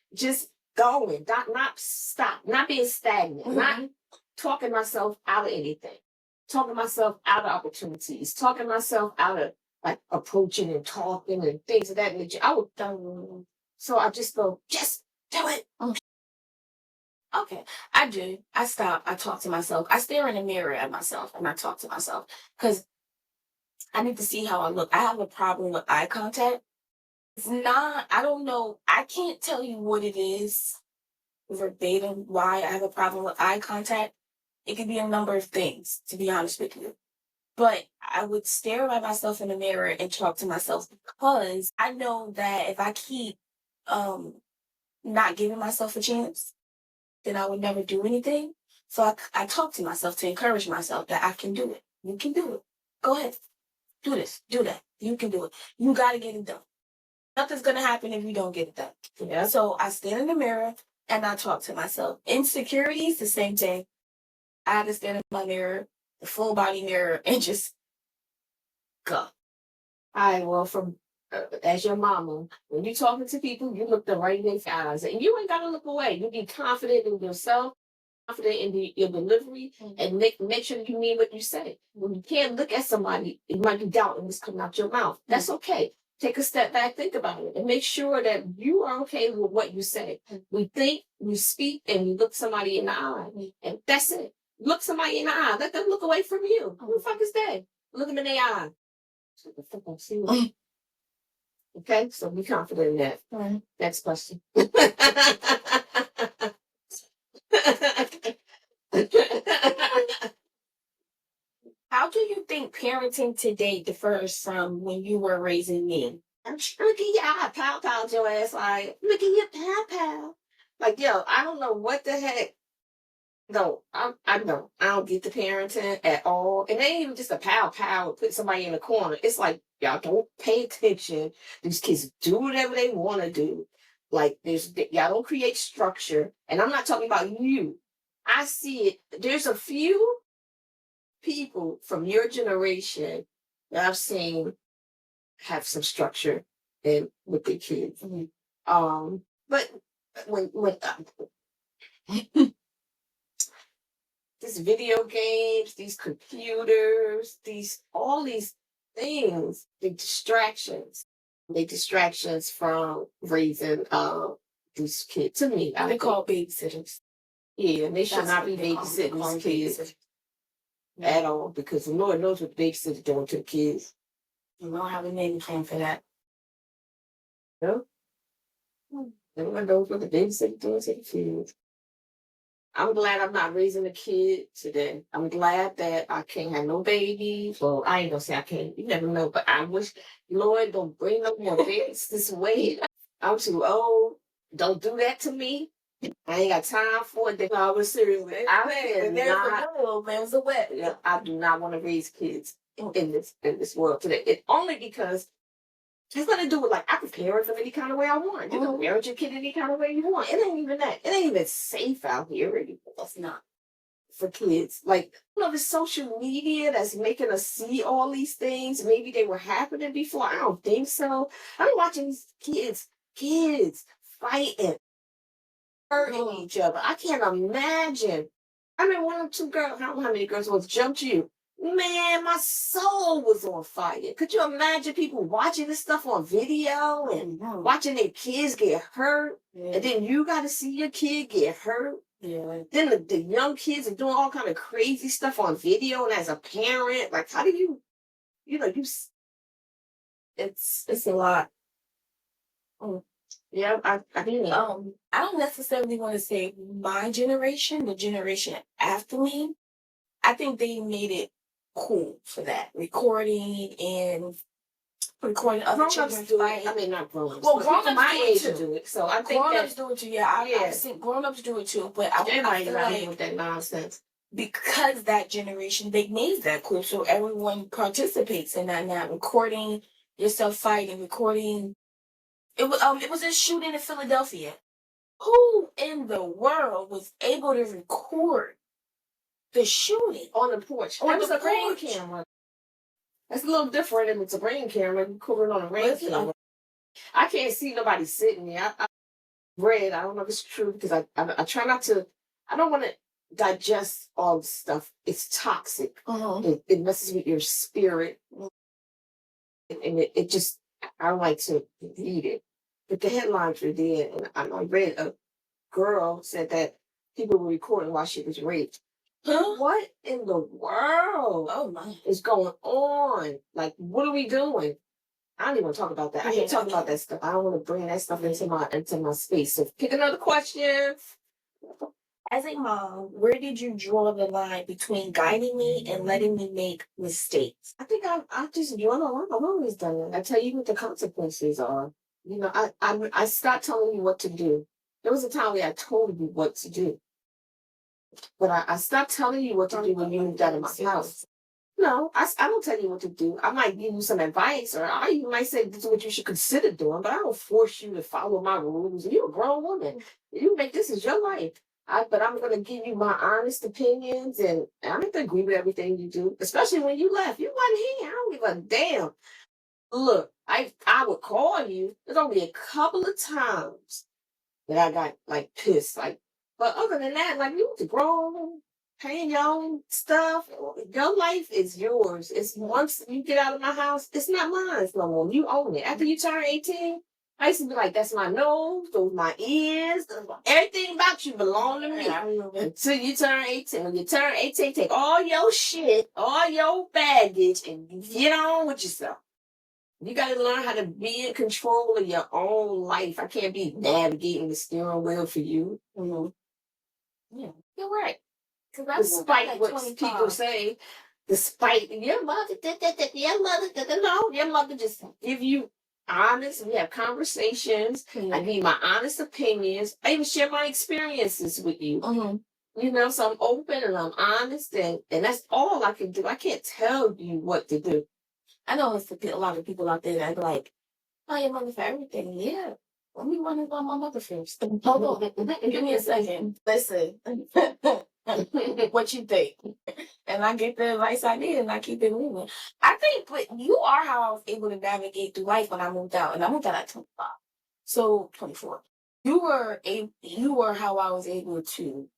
going, not stop, not being stagnant, mm-hmm. not talking myself out of anything, talking myself out of opportunities, talking myself out of like approaching and talking and things of that nature. I would so I just go, just do it. Okay, I do. I stop. I talk to myself. I stare in the mirror at myself and I talk to myself because I need to see how I look. I have a problem with eye contact. It's not, I don't know. I can't tell you what it is verbatim why I have a problem with eye contact. It could be a number of things, to be honest with you. But I would stare at myself in the mirror and talk to myself because I know that if I keep not giving myself a chance, then I would never do anything. So I talk to myself to encourage myself that I can do it. You can do it. Go ahead. Do this. Do that. You can do it. You got to get it done. Nothing's going to happen if you don't get it done. Yeah. So I stand in the mirror and I talk to myself. Insecurity is the same thing. I have to stand in my mirror, the full body mirror, and just go. All right, well, as your mama, when you're talking to people, you look them right in their eyes. And you ain't got to look away. You be confident in yourself, confident in your delivery, and make sure you mean what you say. When you can't look at somebody, it might be doubt and it's coming out your mouth. That's okay. Take a step back, think about it, and make sure that you are okay with what you say. We think, we speak, and we look somebody in the eye. And that's it. Look somebody in the eye. Let them look away from you. Who the fuck is that? Look them in their eye. Okay, so be confident in that. Mm-hmm. Next question. How do you think parenting today differs from when you were raising me? Look at your eye, pow, your ass. Like, look at your pow. Like, yo, I don't know what the heck No, I know. I don't get the parenting at all. And they ain't even just a pow put somebody in the corner. It's like y'all don't pay attention. These kids do whatever they want to do. Like y'all don't create structure. And I'm not talking about you. I see it. There's a few people from your generation that I've seen have some structure in with their kids. But when these video games, these computers, all these things, the distractions. They distractions from raising these kids. To me, They call babysitters. Yeah, and they should That's not what be they call them. They call babysitting them these kids babysitters. at all because the Lord knows what the babysitter's doing to the kids. You don't have a name plan for that. No, the Lord knows what the babysitter's doing to the kids. I'm glad I'm not raising a kid today. I'm glad that I can't have no babies. Well, I ain't gonna say I can't. You never know. But I wish, Lord, don't bring no more babies this way. I'm too old. Don't do that to me. I ain't got time for it. No, but seriously, There's a wet. Yeah, I do not want to raise kids in this world today. It only because it's gonna do with like I can parent them any kind of way I want. You can parent your kid any kind of way you want. It ain't even that. It ain't even safe out here anymore. It's not for kids. Like this social media that's making us see all these things. Maybe they were happening before. I don't think so. I'm watching these kids fighting, hurting each other. I can't imagine. I mean, one or two girls. I don't know how many girls was jumped you. Man, my soul was on fire. Could you imagine people watching this stuff on video and watching their kids get hurt? Yeah. And then you got to see your kid get hurt. Yeah. Then the young kids are doing all kind of crazy stuff on video. And as a parent, like, how do it's a lot. Yeah, I mean, I don't necessarily want to say my generation, the generation after me. I think they made it cool for that recording other children fighting. I mean, not grown-ups. Well, grown-ups my age do it do it, so I think grown-ups do it too. Yeah, I've seen grown-ups do it too. But I feel like with that nonsense because that generation they made that cool, so everyone participates in that now. Recording yourself fighting, recording. It was a shooting in Philadelphia. Who in the world was able to record the shooting on the porch? On the rain camera. That's a little different than it's a rain camera. Recording on a rain camera. I can't see nobody sitting there. I read. I don't know if it's true because I try not to. I don't want to digest all the stuff. It's toxic. It messes with your spirit, and it just. I don't like to read it. But the headlines were there, and I read a girl said that people were recording while she was raped. Huh? What in the world is going on? Like, what are we doing? I don't even want to talk about that. I hate talking about that stuff. I don't want to bring that stuff into my space. So pick another question. As a mom, where did you draw the line between guiding me and letting me make mistakes? I think I just draw the line. I've always done it. I tell you what the consequences are. You know, I stopped telling you what to do. There was a time where I told you what to do. But I stopped telling you what to do when you moved out of my house. No, I don't tell you what to do. I might give you some advice, or I even might say this is what you should consider doing, but I don't force you to follow my rules. You're a grown woman. You make this is your life. But I'm going to give you my honest opinions, and I'm not going to agree with everything you do, especially when you left. You wasn't here. I don't give a damn. Look, I would call you. There's only a couple of times that I got like pissed, like. But other than that, like you was grown, paying your own stuff. Your life is yours. It's once you get out of my house, it's not mine no more. You own it. After you turn 18, I used to be like, that's my nose, those my ears, everything about you belong to me. Until you turn 18. When you turn 18, take all your shit, all your baggage, and get on with yourself. You got to learn how to be in control of your own life. I can't be navigating the steering wheel for you. Yeah, you're right. Despite what people say, despite your mother, your mother just give you honest. We have conversations. I give you my honest opinions. I even share my experiences with you. So I'm open and I'm honest, and that's all I can do. I can't tell you what to do. I know it's a lot of people out there that are like, "Oh, your mother for everything." Yeah. Let me run it by my mother first. Hold on. Give me a second. Listen. What you think? And I get the advice I need and I keep it moving. I think, but you are how I was able to navigate through life when I moved out. And I moved out at 25. So 24. You were how I was able to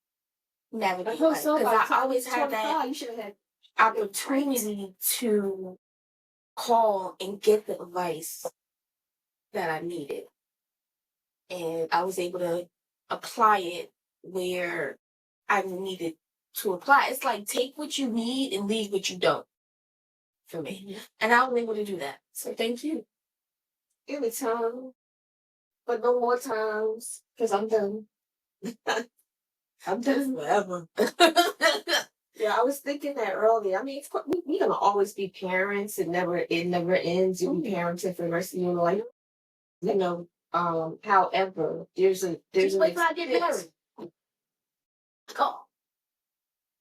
navigate life. So Because I always had 25, that you should have had opportunity to call and get the advice that I needed. And I was able to apply it where I needed to apply. It's like take what you need and leave what you don't for me. Mm-hmm. And I was able to do that. So thank you. Anytime, but no more times, because I'm done. I'm done forever. Yeah, I was thinking that earlier. I mean, of course, we're gonna always be parents. It never ends. You'll be parenting for the rest of your life. However, there's an wait till I get married. Go.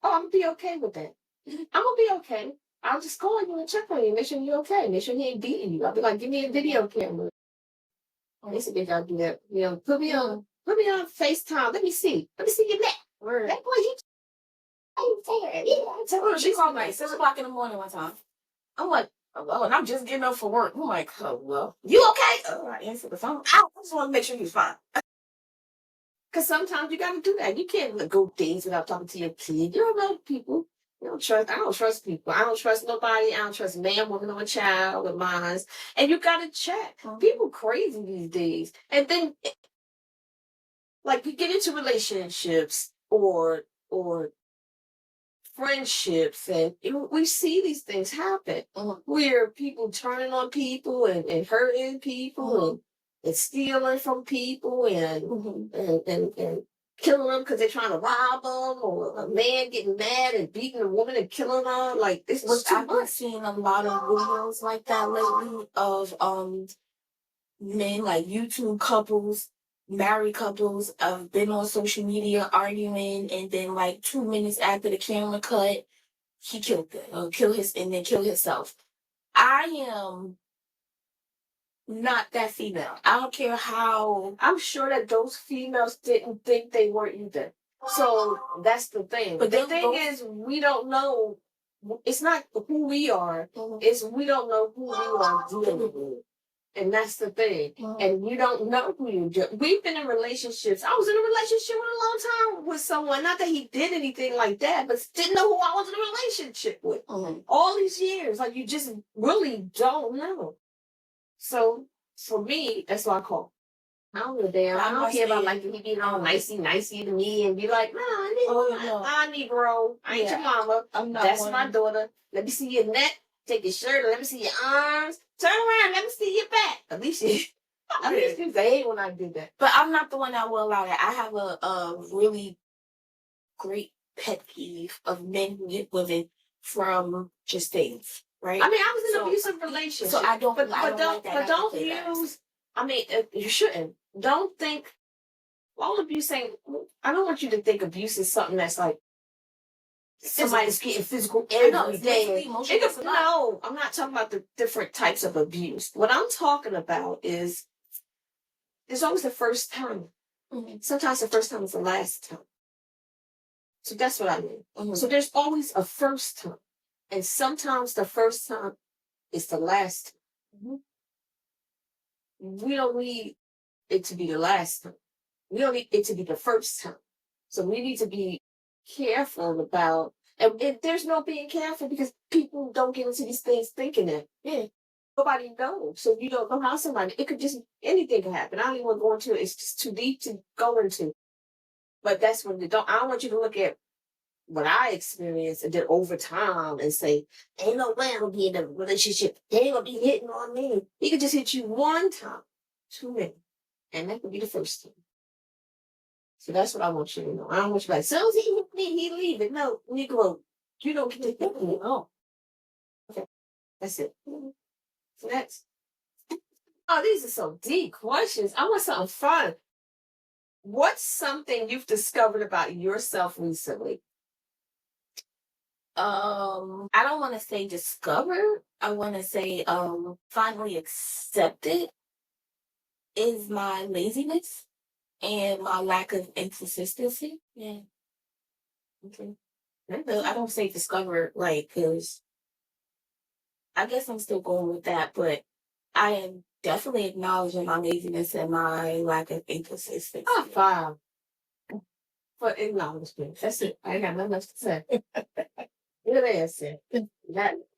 Oh, I'm gonna be okay with that. I'm gonna be okay. I'll just call you and check on you, make sure you're okay, make sure he ain't beating you. I'll be like, give me a video camera. They said they gotta do that. Put me on FaceTime. Let me see your neck. Word. That boy, I told her she called me like 6:00 in the morning one time. I'm like, hello, and I'm just getting up for work. I'm like, oh well, you okay? Oh, I answered the phone. I just want to make sure you're fine. Because sometimes you gotta do that. You can't go days without talking to your kid. You don't know people. I don't trust people. I don't trust nobody. I don't trust man, woman, or child with mine. And you gotta check. People crazy these days. And then like we get into relationships or friendships, and we see these things happen where people turning on people and hurting people and stealing from people and killing them because they're trying to rob them, or a man getting mad and beating a woman and killing her. Like this is too much. I've been seeing a lot of videos like that lately of men, like YouTube couples, married couples, have been on social media arguing, and then like 2 minutes after the camera cut, he killed them, kill himself. I am not that female. I don't care how. I'm sure that those females didn't think they were either. So that's the thing. But the thing is, we don't know. It's not who we are. It's we don't know who we are dealing with. And that's the thing. And you don't know who you do. We've been in relationships. I was in a relationship with a long time with someone. Not that he did anything like that, but didn't know who I was in a relationship with. All these years. Like, you just really don't know. So, for me, that's what I call. I don't know, damn. I don't care about like he being all nicey to me and be like, I'm Negro. I ain't your mama. That's my daughter. Let me see your neck. Take your shirt. Let me see your arms. Turn around. Let me see your back. At least they hate when I do that. But I'm not the one that will allow that. I have a really great pet peeve of men who get women from just things, right? I mean, I was in an abusive relationship. So I don't. But don't use. I mean, you shouldn't. Don't think. All of you saying. I don't want you to think abuse is something that's like somebody's getting physical every day. No, I'm not talking about the different types of abuse. What I'm talking about is there's always the first time. Sometimes the first time is the last time. So that's what I mean. So there's always a first time. And sometimes the first time is the last time. We don't need it to be the last time. We don't need it to be the first time. So we need to be careful about, and there's no being careful because people don't get into these things thinking that, nobody knows. So you don't know how somebody, it could just, anything could happen. I don't even want to go into it. It's just too deep to go into. But that's when I don't want you to look at what I experienced and then over time and say, ain't no way I'm gonna be in a relationship. They ain't gonna be hitting on me. He could just hit you one time, too many. And that could be the first time. So that's what I want you to know. I don't want you to be like, so he hit me, he leaving. No, Negro, you don't get to hit me. Oh. Okay. That's it. So that's, oh, these are some deep questions. I want something fun. What's something you've discovered about yourself recently? I don't want to say discover. I want to say finally accepted is my laziness and my lack of inconsistency. Yeah. Okay. So I don't say discover like because I guess I'm still going with that, but I am definitely acknowledging my laziness and my lack of inconsistency. Oh, wow. For acknowledgement. That's it. I ain't got nothing else to say. Good answer.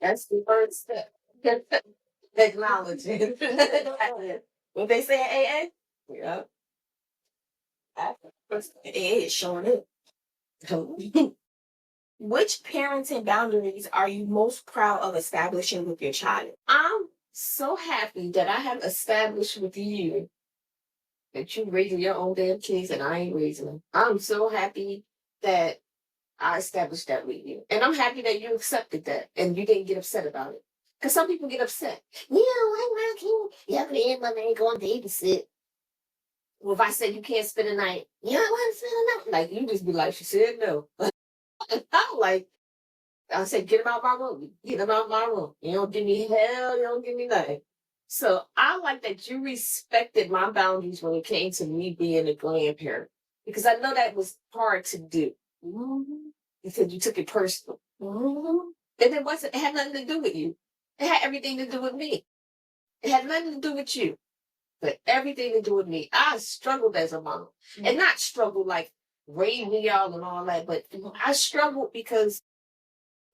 That's the first step. Acknowledging. What they say in AA? Yeah. It is showing it. Which parenting boundaries are you most proud of establishing with your child? I'm so happy that I have established with you that you're raising your own damn kids and I ain't raising them. I'm so happy that I established that with you. And I'm happy that you accepted that and you didn't get upset about it. Because some people get upset. Yeah, why can't you and mother ain't going to babysit? Well, if I said you can't spend the night, you don't want to spend the night. Like, you just be like, she said no. I'm like, I said, get him out my room. Get him out my room. You don't give me hell, you don't give me nothing. So I like that you respected my boundaries when it came to me being a grandparent. Because I know that was hard to do. Mm-hmm. Because you took it personal. Mm-hmm. And it had nothing to do with you. It had everything to do with me. It had nothing to do with you. But everything to do with me. I struggled as a mom. Mm-hmm. And not struggled like raising y'all and all that, but I struggled because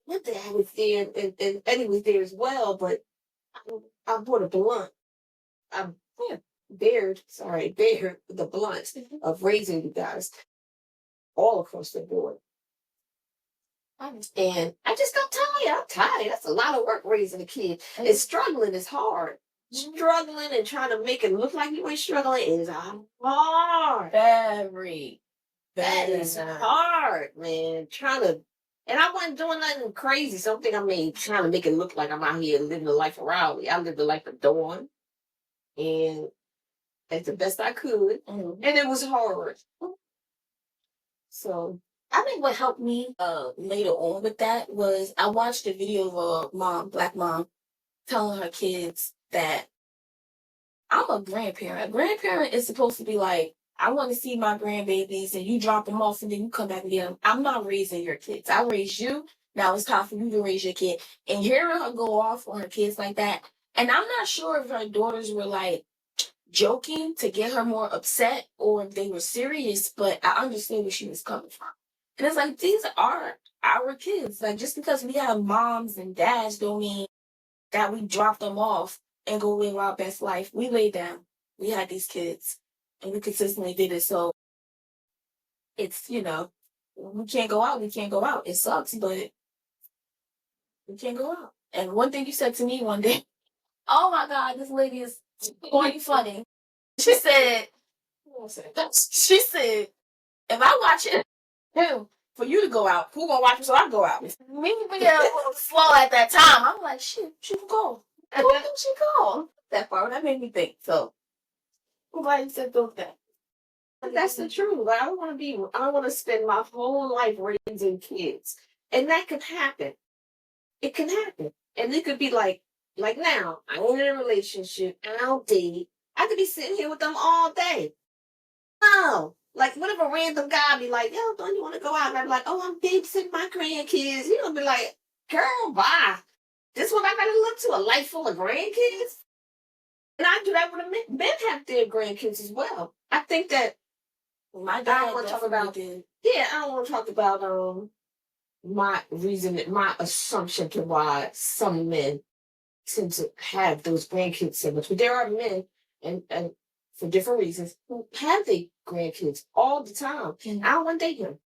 my dad was there and Eddie was there as well, but I bought a blunt. I bared the blunt of raising you guys all across the board. And I just got tired. I'm tired. That's a lot of work raising a kid. And struggling is hard. Struggling and trying to make it look like you ain't struggling is hard. Very. That is hard, man. And I wasn't doing nothing crazy. Something I made trying to make it look like I'm out here living the life of Rowley. I lived the life of Dawn, and that's the best I could. Mm-hmm. And it was hard. So I think what helped me later on with that was I watched a video of a mom, black mom, telling her kids that I'm a grandparent. A grandparent is supposed to be like, I want to see my grandbabies and you drop them off and then you come back and get them. I'm not raising your kids. I raised you. Now it's time for you to raise your kid. And hearing her go off on her kids like that, and I'm not sure if her daughters were like joking to get her more upset or if they were serious, but I understood where she was coming from. And it's like, these are our kids. Like, just because we have moms and dads don't mean that we drop them off and go live our best life. We laid down. We had these kids and we consistently did it. So it's, we can't go out. We can't go out. It sucks, but we can't go out. And one thing you said to me one day, oh my God, this lady is quite funny. She said, if I watch it, for you to go out, who gonna watch it so I go out? Me being a little slow at that time, I'm like, shit, she can go. Who can she go? That part, that made me think. So, I'm glad you said those things. that's the truth. I don't want to spend my whole life raising kids. And that could happen. It can happen. And it could be like now, I'm in a relationship, I don't date. I could be sitting here with them all day. No. Like, what if a random guy be like, yo, don't you want to go out? And I'm like, oh, I'm babysitting my grandkids. You know, be like, girl, bye. This what I gotta look to, a life full of grandkids? And I do that with men. Men have their grandkids as well. I think that my dad I don't want to talk about did. Yeah, I don't want to talk about my reason, my assumption to why some men tend to have those grandkids so much. But there are men, and for different reasons, who have their grandkids all the time. Mm-hmm. I don't want to date him.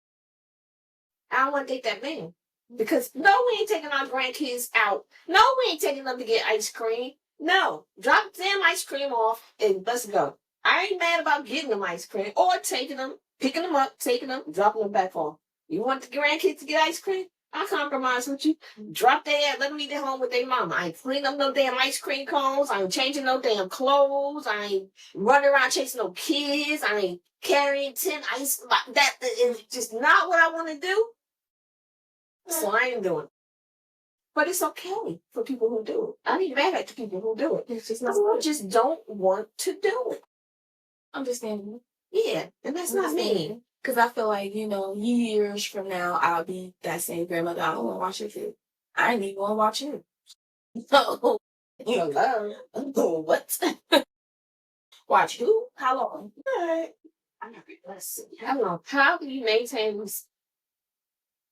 I don't want to date that man. Because no, we ain't taking our grandkids out. No, we ain't taking them to get ice cream. No, drop the damn ice cream off and let's go. I ain't mad about getting them ice cream or taking them, picking them up, taking them, dropping them back off. You want the grandkids to get ice cream? I compromise with you. Drop their ass, let them eat at home with their mama. I ain't clean up no damn ice cream cones. I ain't changing no damn clothes. I ain't running around chasing no kids. I ain't carrying 10 ice. That is just not what I want to do. So I ain't doing it. But it's okay for people who do it. I ain't mad at the people who do it. It's just not I just don't want to do it. understandable. Yeah, and that's not me. Because I feel like, years from now, I'll be that same grandmother. I don't want to watch your kid. I ain't even want to watch you. So, Hello. what? Watch who? How long? All right. Let's see. How long? How do you maintain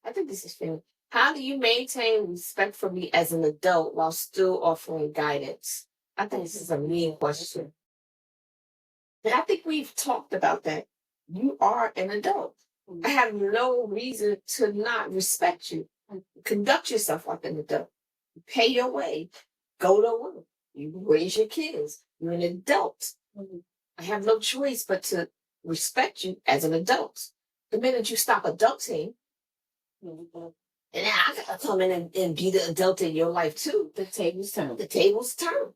I think this is fair. How do you maintain respect for me as an adult while still offering guidance? I think this is a mean question. And I think we've talked about that. You are an adult. I have no reason to not respect you. Conduct yourself like an adult. Pay your way. Go to work. You raise your kids. You're an adult. I have no choice but to respect you as an adult. The minute you stop adulting, and then I gotta come in and be the adult in your life too. The tables turn. The tables turn.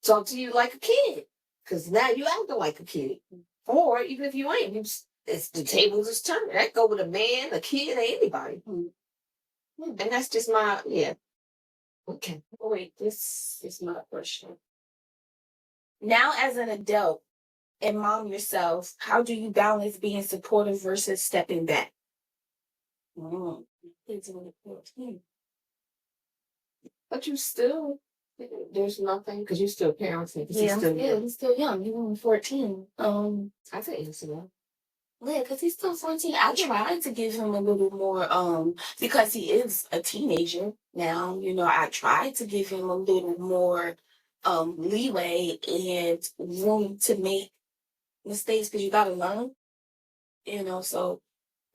Talk to you like a kid. Because now you acting like a kid. Or even if you ain't, it's the tables is turning. That go with a man, a kid, or anybody. And that's just my, yeah. Okay. Oh, wait, this is my question. Now, as an adult and mom yourself, how do you balance being supportive versus stepping back? But you still, there's nothing, because you're still parenting. Yeah, he's still young. He's only 14. I think it's enough. Yeah, because he's still 14. I tried to give him a little more, because he is a teenager now, I tried to give him a little more leeway and room to make mistakes because you gotta learn, so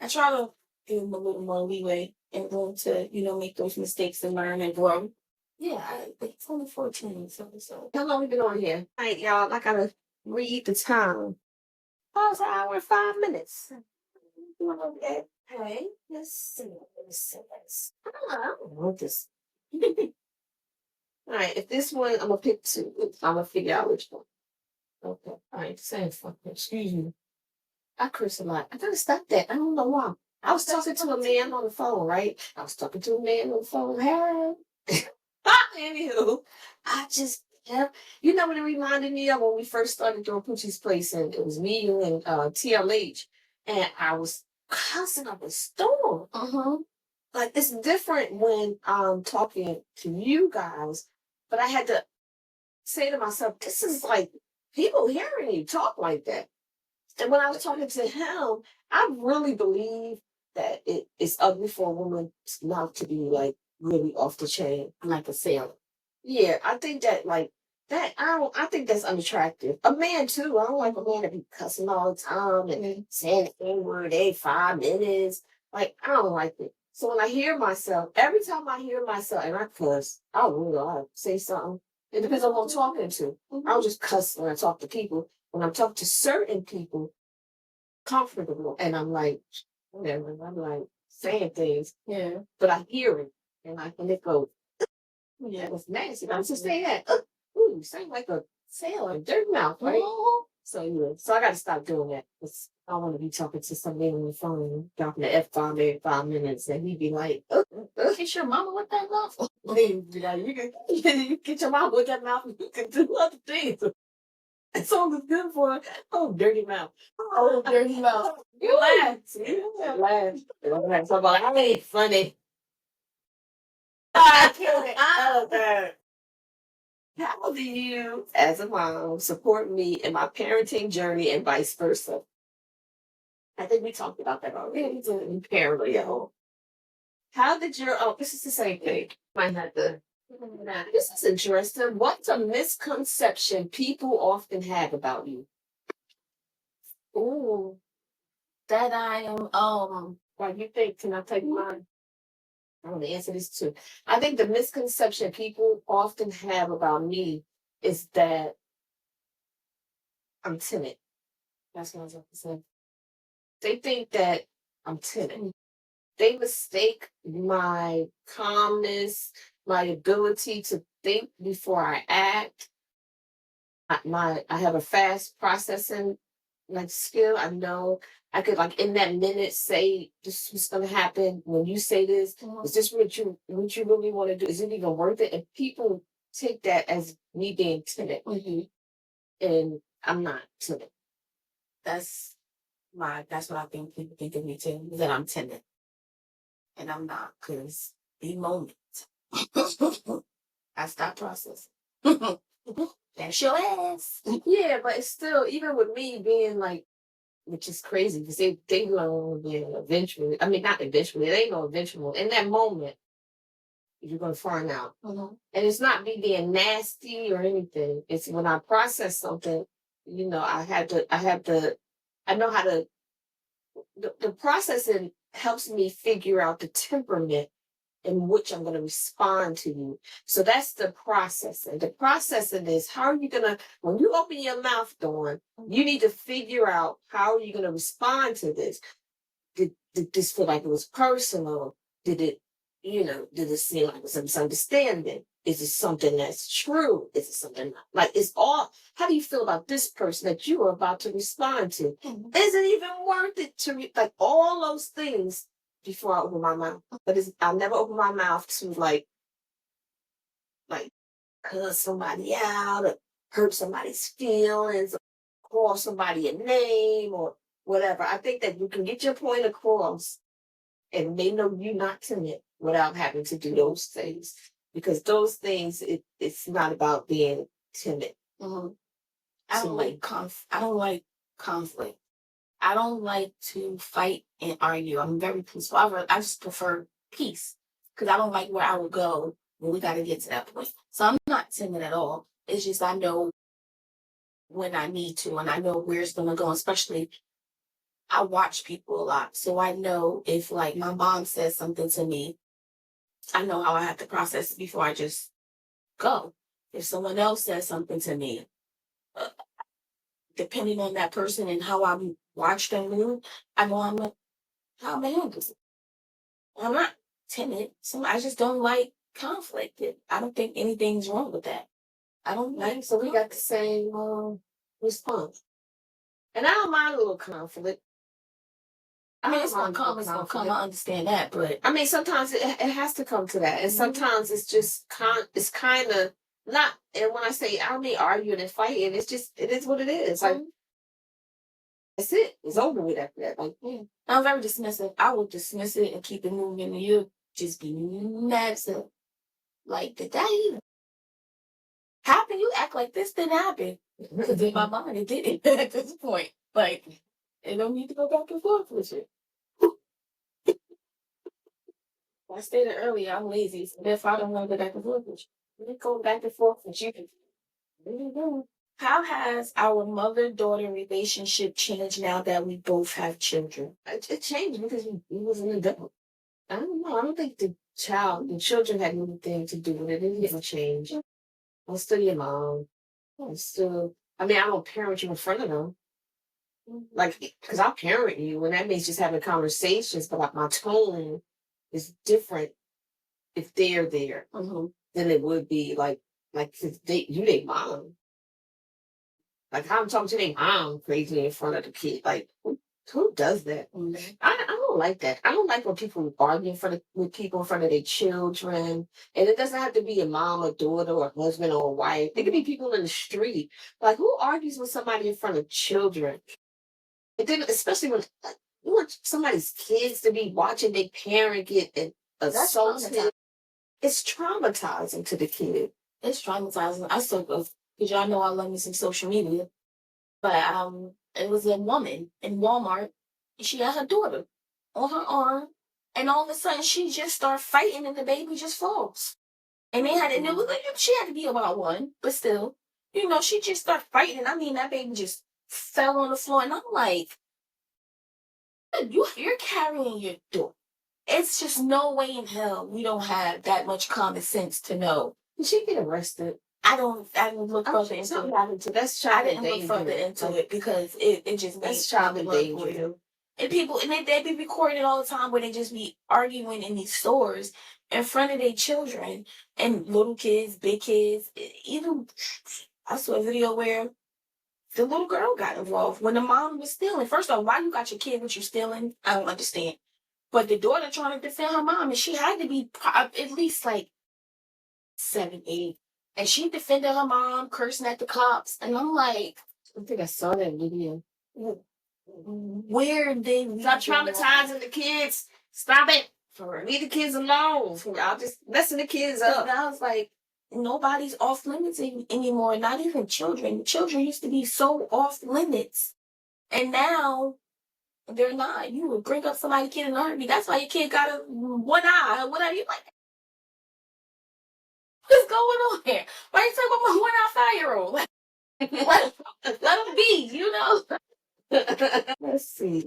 I try to give him a little more leeway and room to, make those mistakes and learn and grow. Yeah, it's only 14, so. How long we been on here? All right, y'all, I gotta read the time. Oh, it's an hour and 5 minutes. Okay. Hey, let's see. I don't want this. All right, if this one, I'm gonna pick two. I'm gonna figure out which one. Okay. All right, same fucking. Excuse me. I curse a lot. I gotta stop that. I don't know why. I was talking to a man on the phone, right? I was talking to a man on the phone. Hey. Anywho, I just kept, what it reminded me of when we first started doing Poochie's Place, and it was me, you, and TLH, and I was cussing up a storm. Like, it's different when I'm talking to you guys, but I had to say to myself, this is like people hearing you talk like that. And when I was talking to him, I really believe that it's ugly for a woman's mouth to be like really off the chain, like a sailor. Yeah, I think that like that I think that's unattractive. A man too. I don't like a man to be cussing all the time and saying the N-word every 5 minutes. Like, I don't like it. So when I hear myself, every time I hear myself and I cuss, I'll say something. It depends on who I'm talking to. I'll just cuss when I talk to people. When I'm talking to certain people, comfortable, and I'm like, whatever. I'm like saying things, Yeah. but I hear it, and it goes, yeah, it was nasty. But I'm just saying that. Ooh, you sound like a sailor, dirty mouth, right? So yeah, so I got to stop doing that. 'Cause I don't want to be talking to somebody on the phone, dropping the F-bomb every 5 minutes, and he'd be like, Get your mama with that mouth. you can get your mom with that mouth, you can do other things. That song is good for dirty mouth. Oh, dirty mouth. You laugh. Laugh. So I'm like, I ain't funny. I killed it. Oh, God. How do you, as a mom, support me in my parenting journey and vice versa? I think we talked about that already. Apparently, at home. How did your, this is the same thing. Might have to, this is interesting. What's a misconception people often have about you? Ooh, that I am, What you think? Can I take mine? I want to answer this too. I think the misconception people often have about me is that I'm timid. That's what I was going to say. They think that I'm timid. they mistake my calmness, my ability to think before I act. I have a fast processing like skill. I know I could like in that minute say this was gonna happen. When you say this, is this what you really want to do? Is it even worth it? And people take that as me being timid. And I'm not timid. That's that's what I think people think of me too, that I'm timid. And I'm not, because the moment I stop processing. That's your ass. Yeah, but it's still, even with me being like, which is crazy because they gonna eventually. I mean, not eventually. They know eventually. In that moment, you're gonna find out. And it's not me being nasty or anything. It's when I process something, I know how to. The processing helps me figure out the temperament in which I'm going to respond to you. So that's the processing. The processing is how are you going to, when you open your mouth, Dawn, you need to figure out how are you going to respond to this. Did this feel like it was personal? Did it seem like it was a misunderstanding? Is it something that's true? Is it something like it's all, how do you feel about this person that you are about to respond to? Is it even worth it to like all those things before I open my mouth? But I'll never open my mouth to like cuss somebody out or hurt somebody's feelings or call somebody a name or whatever. I think that you can get your point across and they know you're not timid without having to do those things. Because those things, it's not about being timid. I don't like conflict. I don't like to fight and argue. I'm very peaceful. I just prefer peace because I don't like where I will go when we got to get to that point. So I'm not timid at all. It's just I know when I need to and I know where it's going to go, especially I watch people a lot. So I know if like my mom says something to me, I know how I have to process it before I just go. If someone else says something to me, uh, depending on that person and how I watch them move, I know how I'm gonna handle it. I'm not timid, so I just don't like conflict. I don't think anything's wrong with that. I don't like. So we got the same response, and I don't mind a little conflict. I mean, it's gonna come. It's gonna come. I understand that, but I mean, sometimes it has to come to that, and sometimes it's just it's kind of not. And when I say I don't mean arguing and fighting, it's just it is what it is. Like that's it. It's over with after that. Like I'm very dismissive. I will dismiss it and keep it moving, and you just be mad. So, like, did that even happen? You act like this didn't happen. Because in my mind, it didn't at this point. Like, it don't need to go back and forth with you. I stated earlier, I'm lazy, so therefore I don't want to go back and forth with you. You go back and forth with you. What are you doing? How has our mother-daughter relationship changed now that we both have children? It changed because he was an adult. I don't know. I don't think the children had anything to do with it. It didn't change. I'm still your mom. I mean, I don't parent you in front of them. Like, because I'll parent you, and that means just having conversations, but like my tone is different if they're there than it would be like if they mom. Like how I'm talking to their mom crazy in front of the kid. Like who does that? I don't like that. I don't like when people argue with people in front of their children. And it doesn't have to be a mom or daughter or husband or a wife. It could be people in the street. Like who argues with somebody in front of children? And then especially when you want somebody's kids to be watching their parent get assaulted. It's traumatizing to the kid. It's traumatizing. I still go because y'all know I love me some social media. But it was a woman in Walmart. She had her daughter on her arm, and all of a sudden she just started fighting, and the baby just falls. And it was like she had to be about one, but still, she just started fighting. I mean, that baby just fell on the floor, and I'm like, you're carrying your daughter. It's just no way in hell we don't have that much common sense to know. Did she get arrested? I didn't look further into it. That's child I didn't look further into it because it just that's child endangerment. And people, and they be recording it all the time where they just be arguing in these stores in front of their children and little kids, big kids. Even I saw a video where the little girl got involved when the mom was stealing. First of all, why you got your kid with you stealing? I don't understand. But the daughter trying to defend her mom, and she had to be at least like 7, 8. And she defended her mom, cursing at the cops. And I'm like, I think I saw that video. where did stop traumatizing the kids? Stop it. Leave the kids alone. Y'all just messing the kids up. And I was like, nobody's off limits anymore. Not even children. Children used to be so off limits. And now they're not. You would bring up somebody's kid in a heartbeat. That's why your kid got a one eye or whatever. You're like, what's going on here? Why are you talking about my 1 eye 5-year-old? Let them be, you know? Let's see.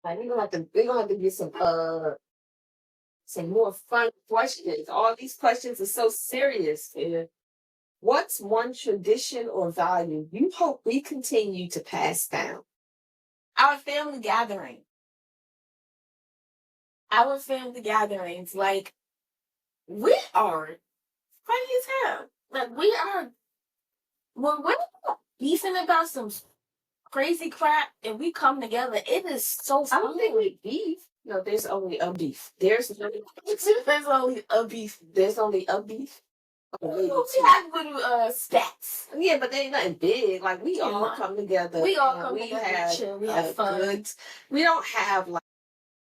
Like, we're gonna have to get some more fun questions. All these questions are so serious. Yeah. What's one tradition or value you hope we continue to pass down? Our family gathering. Our family gatherings, like, we are funny as hell. Like, we are, when we're beefing about some crazy crap and we come together, it is so fun. I don't think we beef. No, there's only a beef. There's only a beef. There's only a beef. We have little spats. Yeah, but they ain't nothing big. Like, we all come together. We all come together and chill. We have fun. We don't have, like,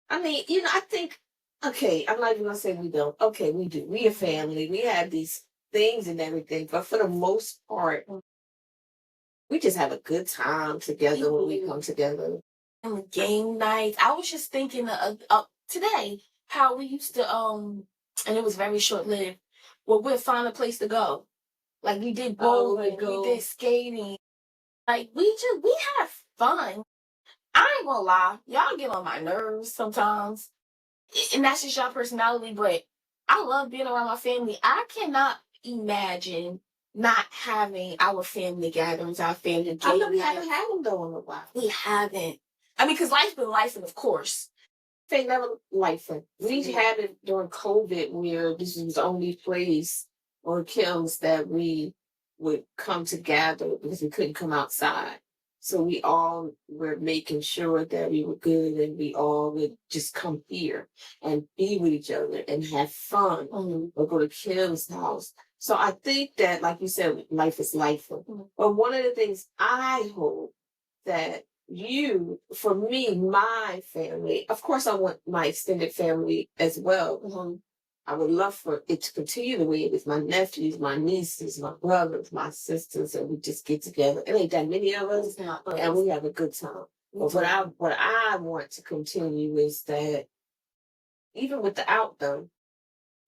I mean, you know, I think, okay, I'm not even gonna say we don't. Okay, we do. We a family. We have these things and everything, but for the most part, we just have a good time together when we come together. And game nights. I was just thinking today how we used to and it was very short lived. Well, we'd find a place to go. Like, we did bowling, we did skating. Like, we have fun. I ain't gonna lie, y'all get on my nerves sometimes. And that's just y'all personality, but I love being around my family. I cannot imagine not having our family gatherings, our family games. I know we haven't had them though in a while. We haven't. I mean, because life's been life, and of course. They never life. We had it during COVID where this was the only place or Kim's that we would come together because we couldn't come outside. So we all were making sure that we were good and we all would just come here and be with each other and have fun or go to Kim's house. So I think that, like you said, life is life. But one of the things I hope that for me, my family, of course, I want my extended family as well. I would love for it to continue the way it is. My nephews, my nieces, my brothers, my sisters, and we just get together. It ain't that many of us, and we have a good time. But what I want to continue is that even without them,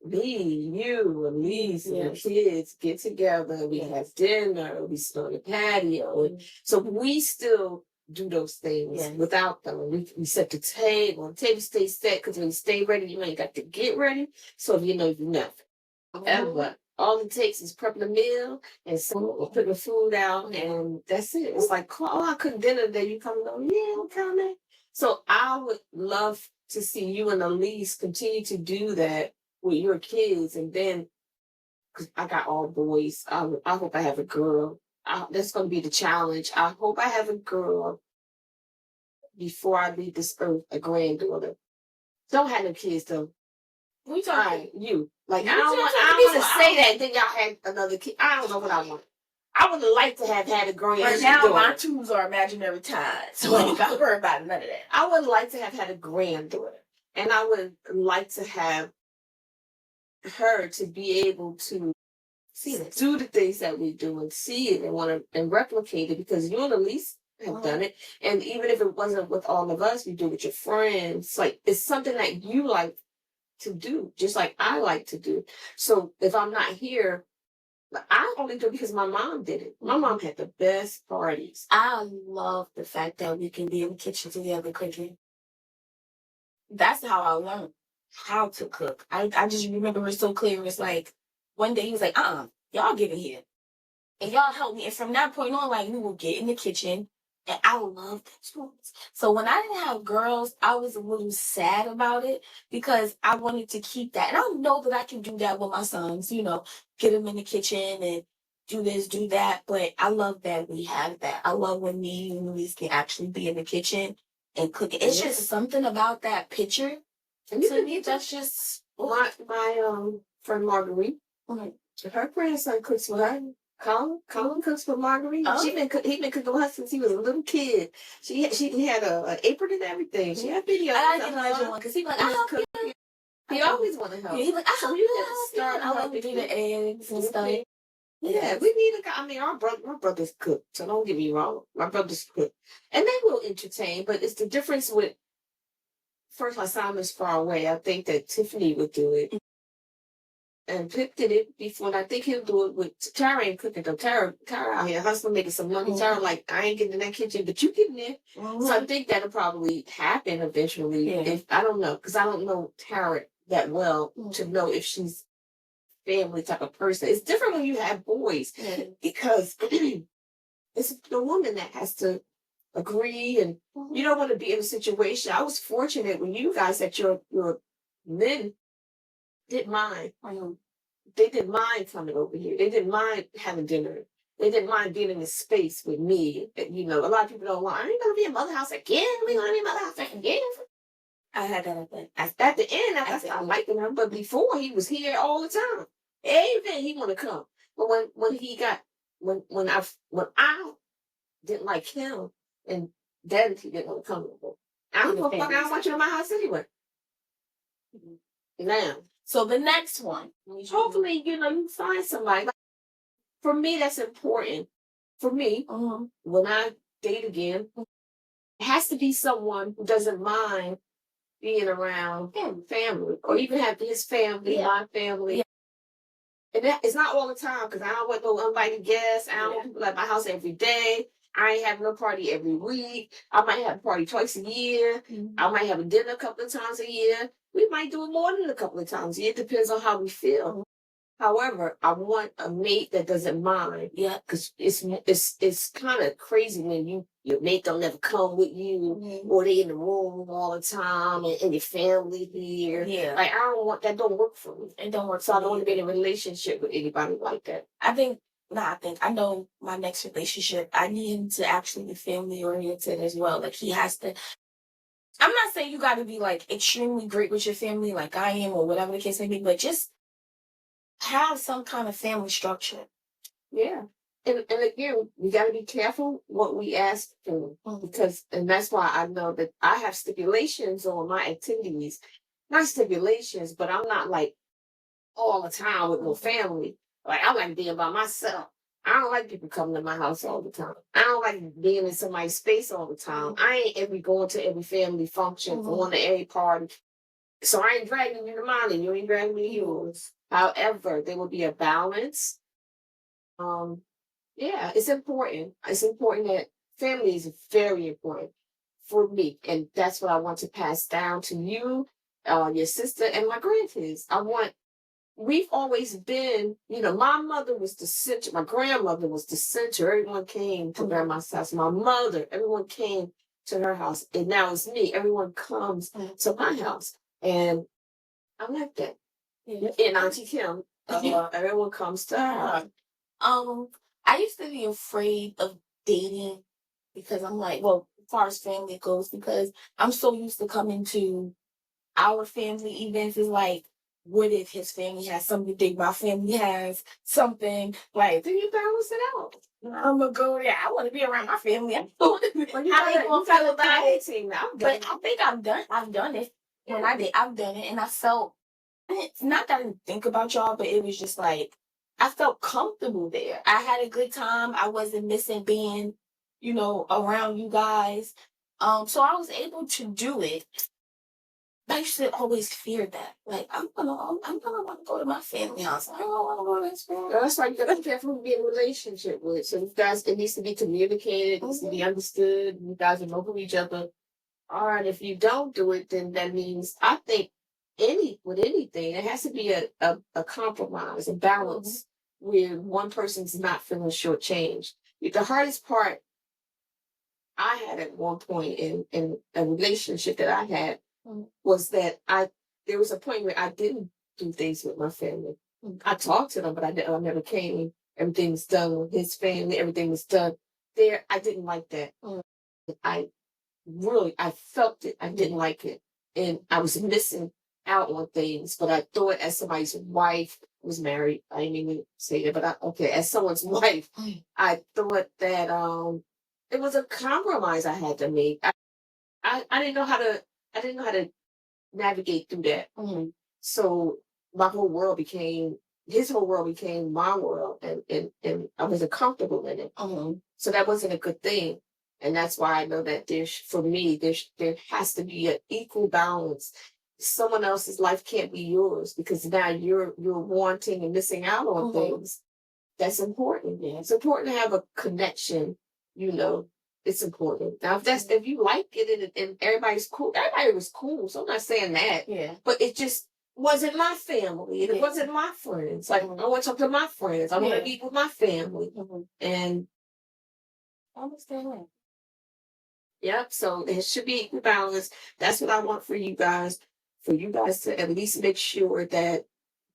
me, you, Elise, and the kids get together. We have dinner. We sit on the patio. So we still do those things without them. We set the table. The table stays set because when you stay ready, you ain't got to get ready. So you know nothing. Ever. All it takes is prepping a meal and putting the food out, and that's it. It's like, oh, I cooked dinner today. You coming over? Yeah, I'm coming. So I would love to see you and Elise continue to do that with your kids, and then because I got all boys, I hope I have a girl. That's going to be the challenge. I hope I have a girl before I leave this earth, a granddaughter. Don't have no kids though. We talking you. Like, I don't want to say that. Then y'all had another kid. I don't know what I want. I would like to have had a granddaughter. Right now, my twos are imaginary ties, so I ain't got to worry about none of that. I would like to have had a granddaughter, and I would like to have her to be able to do the things that we do and see it and want to and replicate it, because you and Elise have done it, and even if it wasn't with all of us, you do it with your friends. Like, it's something that you like to do, just like I like to do. So if I'm not here, I only do it because my mom did it. My mom had the best parties. I love the fact that we can be in the kitchen together cooking. That's how I learned how to cook. I just remember it so clear. It's like, one day he was like, y'all get in here. And y'all help me. And from that point on, like, we will get in the kitchen. And I love those moments. So when I didn't have girls, I was a little sad about it because I wanted to keep that. And I know that I can do that with my sons, get them in the kitchen and do this, do that. But I love that we have that. I love when me and Louise can actually be in the kitchen and cook. It's just something about that picture. And to me, that's just my friend Marguerite. Her grandson cooks for her. Colin cooks for Marguerite. Oh. He been cooking with her since he was a little kid. She had an apron and everything. She had videos. I didn't imagine one because he like, I cook. He always want to help. He's like, so you got to start. I love to do the eggs and stuff. Yeah, we need a guy. I mean, my brothers cook, so don't get me wrong. My brothers cook, and they will entertain. But it's the difference with first. My son is far away. I think that Tiffany would do it. And Pip did it before, and I think he'll do it with Tara. Ain't cooking though. Tara out here hustling, making some money. Tara like, I ain't getting in that kitchen, but you getting there. So I think that'll probably happen eventually. If I don't know, because I don't know Tara that well to know if she's family type of person. It's different when you have boys because it's the woman that has to agree, and you don't want to be in a situation. I was fortunate when you guys that your men didn't mind. They didn't mind coming over here. They didn't mind having dinner. They didn't mind being in this space with me. A lot of people don't want, I ain't going to be in Mother House again. We going to be in Mother House again. I had that at the end. I started liking him. But before, he was here all the time. Every he want to come. But when I didn't like him, and then he didn't want to come over. I don't know, fuck, I don't want you in my house anyway. Now. So the next one. Hopefully, you find somebody. For me, that's important. For me, when I date again, it has to be someone who doesn't mind being around family, or even have his family, my family. And it's not all the time, because I don't want no uninvited guests. I don't want people at my house every day. I ain't having no party every week. I might have a party twice a year. I might have a dinner a couple of times a year. We might do it more than a couple of times a year. It depends on how we feel. However, I want a mate that doesn't mind. Yeah, because it's kind of crazy when your mate don't never come with you, or they in the room all the time, and your family here. Yeah, like I don't want that. Don't work for me. It don't work. So I don't want to be in a relationship with anybody like that. I know my next relationship, I need him to actually be family oriented as well. Like he has to. I'm not saying you got to be like extremely great with your family, like I am, or whatever the case may be, but just have some kind of family structure. Yeah. And again, we got to be careful what we ask for, and that's why I know that I have stipulations on my activities. Not stipulations, but I'm not like all the time with no family. Like I like being by myself. I don't like people coming to my house all the time. I don't like being in somebody's space all the time. I ain't going to every family function, going to every party. So I ain't dragging you to mine, and you ain't dragging me to yours. However, there will be a balance. Yeah, it's important. It's important that family is very important for me. And that's what I want to pass down to you, your sister, and my grandkids. We've always been, my mother was the center. My grandmother was the center. Everyone came to grandma's house. My mother, everyone came to her house. And now it's me. Everyone comes to my house. And I like that. Yeah. And Auntie Kim, everyone comes to her. I used to be afraid of dating because I'm like, well, as far as family goes, because I'm so used to coming to our family events. Is like, what if his family has something big? My family has something. Like, then you balance it out. I'm gonna go there. I want to be around my family. I ain't gonna feel about it. But I think I've done it. When I did, I've done it, and I felt. It's not that I didn't think about y'all, but it was just like I felt comfortable there. I had a good time. I wasn't missing being, around you guys. So I was able to do it. But I used to always fear that. Like I'm gonna want to go to my family house. I don't want to go to this family. That's why you gotta be careful to be in a relationship with. So you guys, it needs to be communicated. It needs to be understood. You guys are know each other. All right. If you don't do it, then that means I think with anything, it has to be a compromise, a balance where one person's not feeling shortchanged. The hardest part I had at one point in a relationship that I had was that there was a point where I didn't do things with my family. I talked to them, but I never came. Everything was done with his family. Everything was done there. I didn't like that. I I felt it. I didn't like it. And I was missing out on things. But I thought as somebody's wife, I was married. I didn't even say that, but okay, as someone's wife, I thought that it was a compromise I had to make. I didn't know how to navigate through that. So my whole world became his whole world became my world, and I wasn't comfortable in it. So that wasn't a good thing. And that's why I know that for me, there has to be an equal balance. Someone else's life can't be yours because now you're wanting and missing out on things. That's important. Yeah. It's important to have a connection, you know. It's important. Now if you like it and everybody's cool, everybody was cool. So I'm not saying that. Yeah. But it just wasn't my family. And it wasn't my friends. Like I want to talk to my friends. I want to meet with my family. And I understand that. Yep. So there should be equal balance. That's what I want for you guys. For you guys to at least make sure that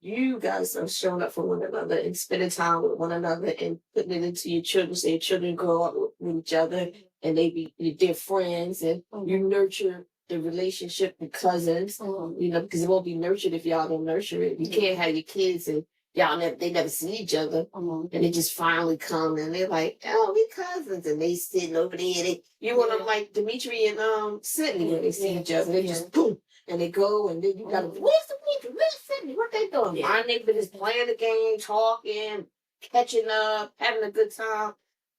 you guys are showing up for one another and spending time with one another and putting it into your children so your children grow up with each other and they be their friends and you nurture the relationship with cousins, you know, because it won't be nurtured if y'all don't nurture it. You can't have your kids and they never see each other and they just finally come and they're like, oh, we cousins, and they sitting over there. You want them like Dimitri and Sydney when they see each other. They just boom. And they go, and then you gotta, where's the people? Where's Sydney? What they doing? Yeah. My neighbor is playing the game, talking, catching up, having a good time.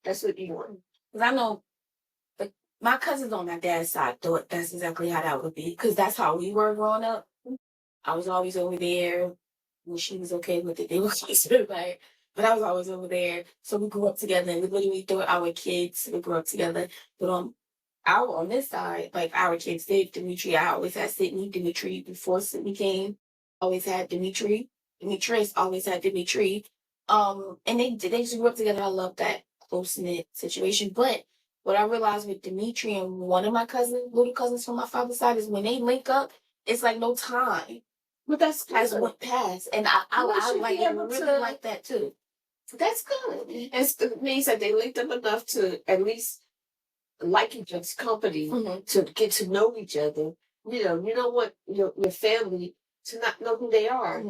That's what you want. Because I know my cousins on my dad's side thought that's exactly how that would be. Because that's how we were growing up. I was always over there. When she was okay with it, they were concerned about it. But I was always over there. So we grew up together, and we literally thought our kids, we grew up together. But on this side, like our kids did, Dimitri, I always had Sydney, Dimitri before Sydney came. Always had Dimitri. Demetrius always had Dimitri. And they just grew up together. I love that close knit situation. But what I realized with Dimitri and one of my little cousins from my father's side, is when they link up, it's like no time. But that's good. Has went past, and I like really like that too. That's good. It means that they linked up enough to at least like each other's company, to get to know each other. You don't want your family to not know who they are.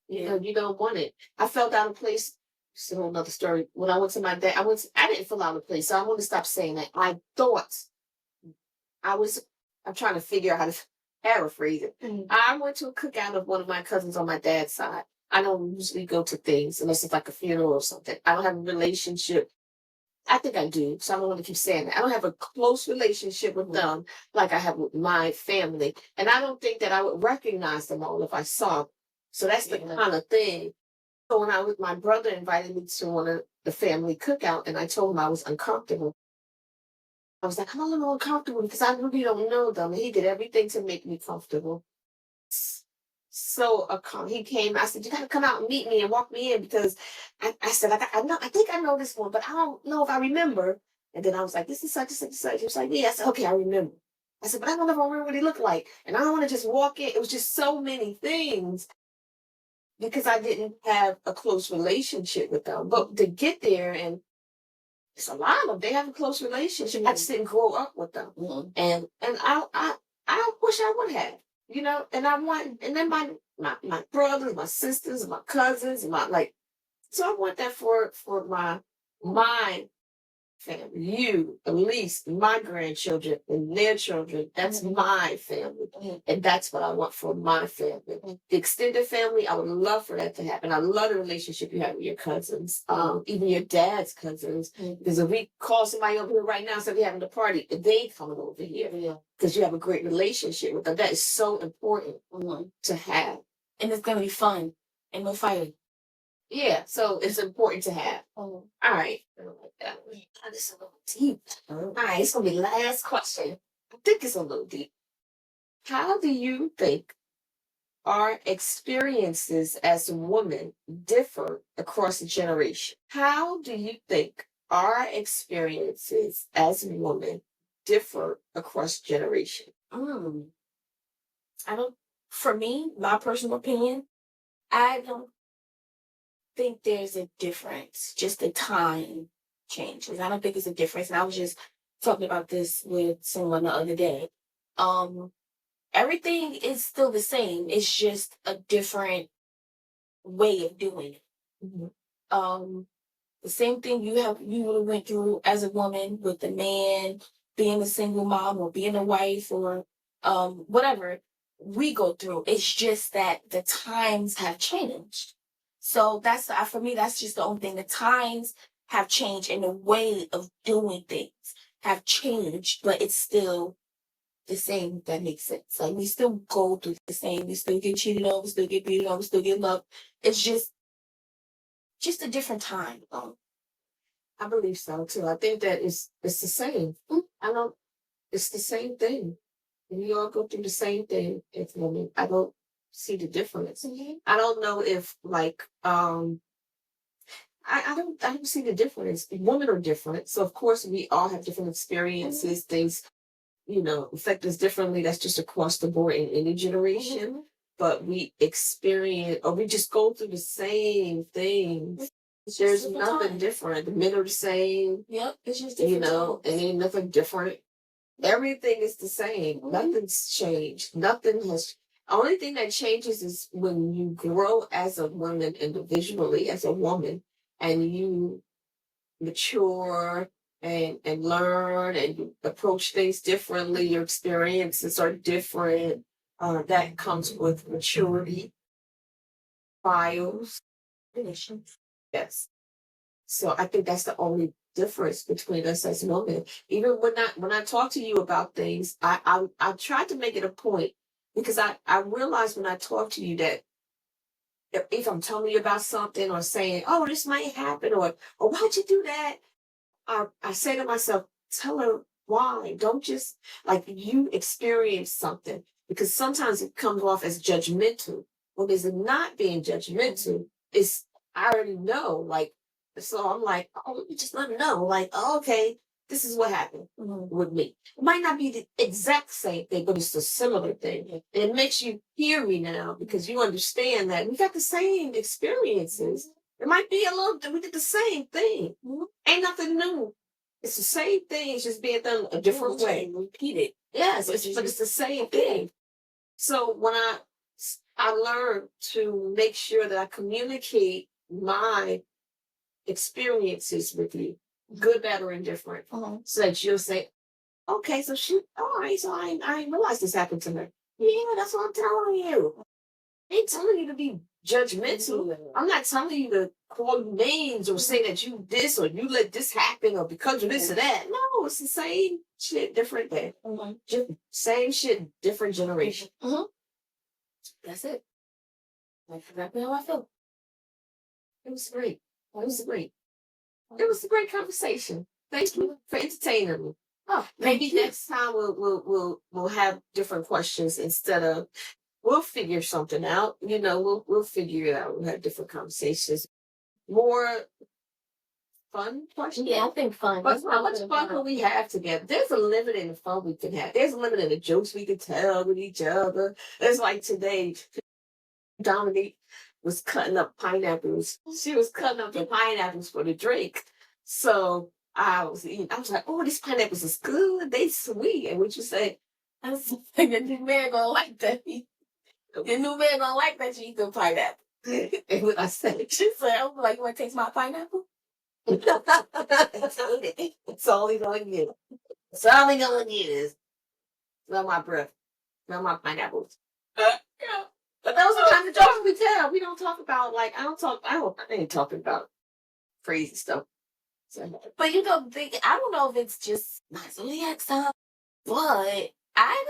You don't want it. I felt out of place. It's a whole nother story. When I went to my dad, I didn't feel out of place. So I want to stop saying that. I thought I'm trying to figure out how to paraphrase it. I went to a cookout of one of my cousins on my dad's side. I don't usually go to things unless it's like a funeral or something. I don't have a relationship. I think I do, so I don't want to keep saying that. I don't have a close relationship with them like I have with my family. And I don't think that I would recognize them all if I saw them. So that's the kind of thing. So when my brother invited me to one of the family cookout and I told him I was uncomfortable. I was like, I'm a little uncomfortable because I really don't know them. And he did everything to make me comfortable. So he came. I said, you got to come out and meet me and walk me in because I said, I think I know this one, but I don't know if I remember. And then I was like, this is such and such and such. He was like, yeah. I said, okay, I remember. I said, but I don't know if I remember what he looked like. And I don't want to just walk in. It was just so many things because I didn't have a close relationship with them. But to get there, and it's a lot of them, they have a close relationship. I just didn't grow up with them. And I wish I would have. And then my brothers, my sisters, my cousins, so I want that for my family, you, Elise, my grandchildren, and their children. That's my family, and that's what I want for my family. The extended family, I would love for that to happen. I love the relationship you have with your cousins, even your dad's cousins. Because if we call somebody over here right now, so we're having a party, they coming over here because you have a great relationship with them. That is so important to have, and it's gonna be fun and no fighting. Yeah, so it's important to have. All right. I don't like that one. This is a little deep. All right, it's going to be the last question. I think it's a little deep. How do you think our experiences as women differ across the generation? How do you think our experiences as women differ across generation? I don't, for me, my personal opinion, I don't think there's a difference. Just the time changes. I don't think it's a difference. And I was just talking about this with someone the other day. Everything is still the same. It's just a different way of doing it. The same thing you would have went through as a woman with the man being a single mom or being a wife or whatever we go through. It's just that the times have changed. So that's for me. That's just the only thing. The times have changed, and the way of doing things have changed, but it's still the same. If that makes sense. Like we still go through the same. We still get cheated on. We still get beaten on. We still get loved. It's just a different time. I believe so too. I think that it's the same. It's the same thing. We all go through the same thing as women. I don't see the difference. I don't know if I don't see the difference. Women are different. So of course we all have different experiences, things, affect us differently. That's just across the board in any generation. But we experience or we just go through the same things. There's nothing different. The men are the same. Yep, it's just different. And ain't nothing different. Everything is the same. Nothing's changed. Nothing has. Only thing that changes is when you grow as a woman individually, as a woman, and you mature and learn and you approach things differently. Your experiences are different. That comes with maturity, trials. Yes. So I think that's the only difference between us as women. Even when I talk to you about things, I try to make it a point because I realize when I talk to you that if I'm telling you about something or saying, oh, this might happen or why'd you do that? I say to myself, tell her why. Don't just like you experience something because sometimes it comes off as judgmental. When it's not being judgmental, it's I already know. Like so I'm like, oh, let me just let her know. Like, oh, okay, this is what happened with me. It might not be the exact same thing, but it's a similar thing. And it makes you hear me now because you understand that we got the same experiences. It might be a little, we did the same thing. Ain't nothing new. It's the same thing, it's just being done a different way. Repeat it. Yes, but it's the same thing. So when I learned to make sure that I communicate my experiences with you, good, bad, or indifferent, so that you'll say, okay, so all right, so I didn't realize this happened to her. Yeah, that's what I'm telling you. I ain't telling you to be judgmental. I'm not telling you to call you names or say that you this or you let this happen or because of this or that. No, it's the same shit, different day. Same shit, different generation. That's it. That's exactly how I feel. It was great. It was great. It was a great conversation. Thank you for entertaining me. Oh, maybe next time we'll have different questions instead of we'll figure something out. We'll figure it out. We'll have different conversations. More fun questions. Yeah, I think fun. But how much fun can we have together? There's a limit in the fun we can have. There's a limit in the jokes we can tell with each other. It's like today, Dominique was cutting up pineapples. She was cutting up the pineapples for the drink. So I was eating. I was like, "Oh, these pineapples is good. They sweet." And what you say? I was like, "The new man gonna like that. The new man gonna like that you eat the pineapple." And what I said, she said, "I'm like, you want to taste my pineapple?" It's all he's gonna get. It's all he's gonna get is smell my breath, smell my pineapples. Yeah. But those are the kind of jokes we tell. We don't talk about I ain't talking about crazy stuff. So, but I don't know if it's just my zodiac sign, but I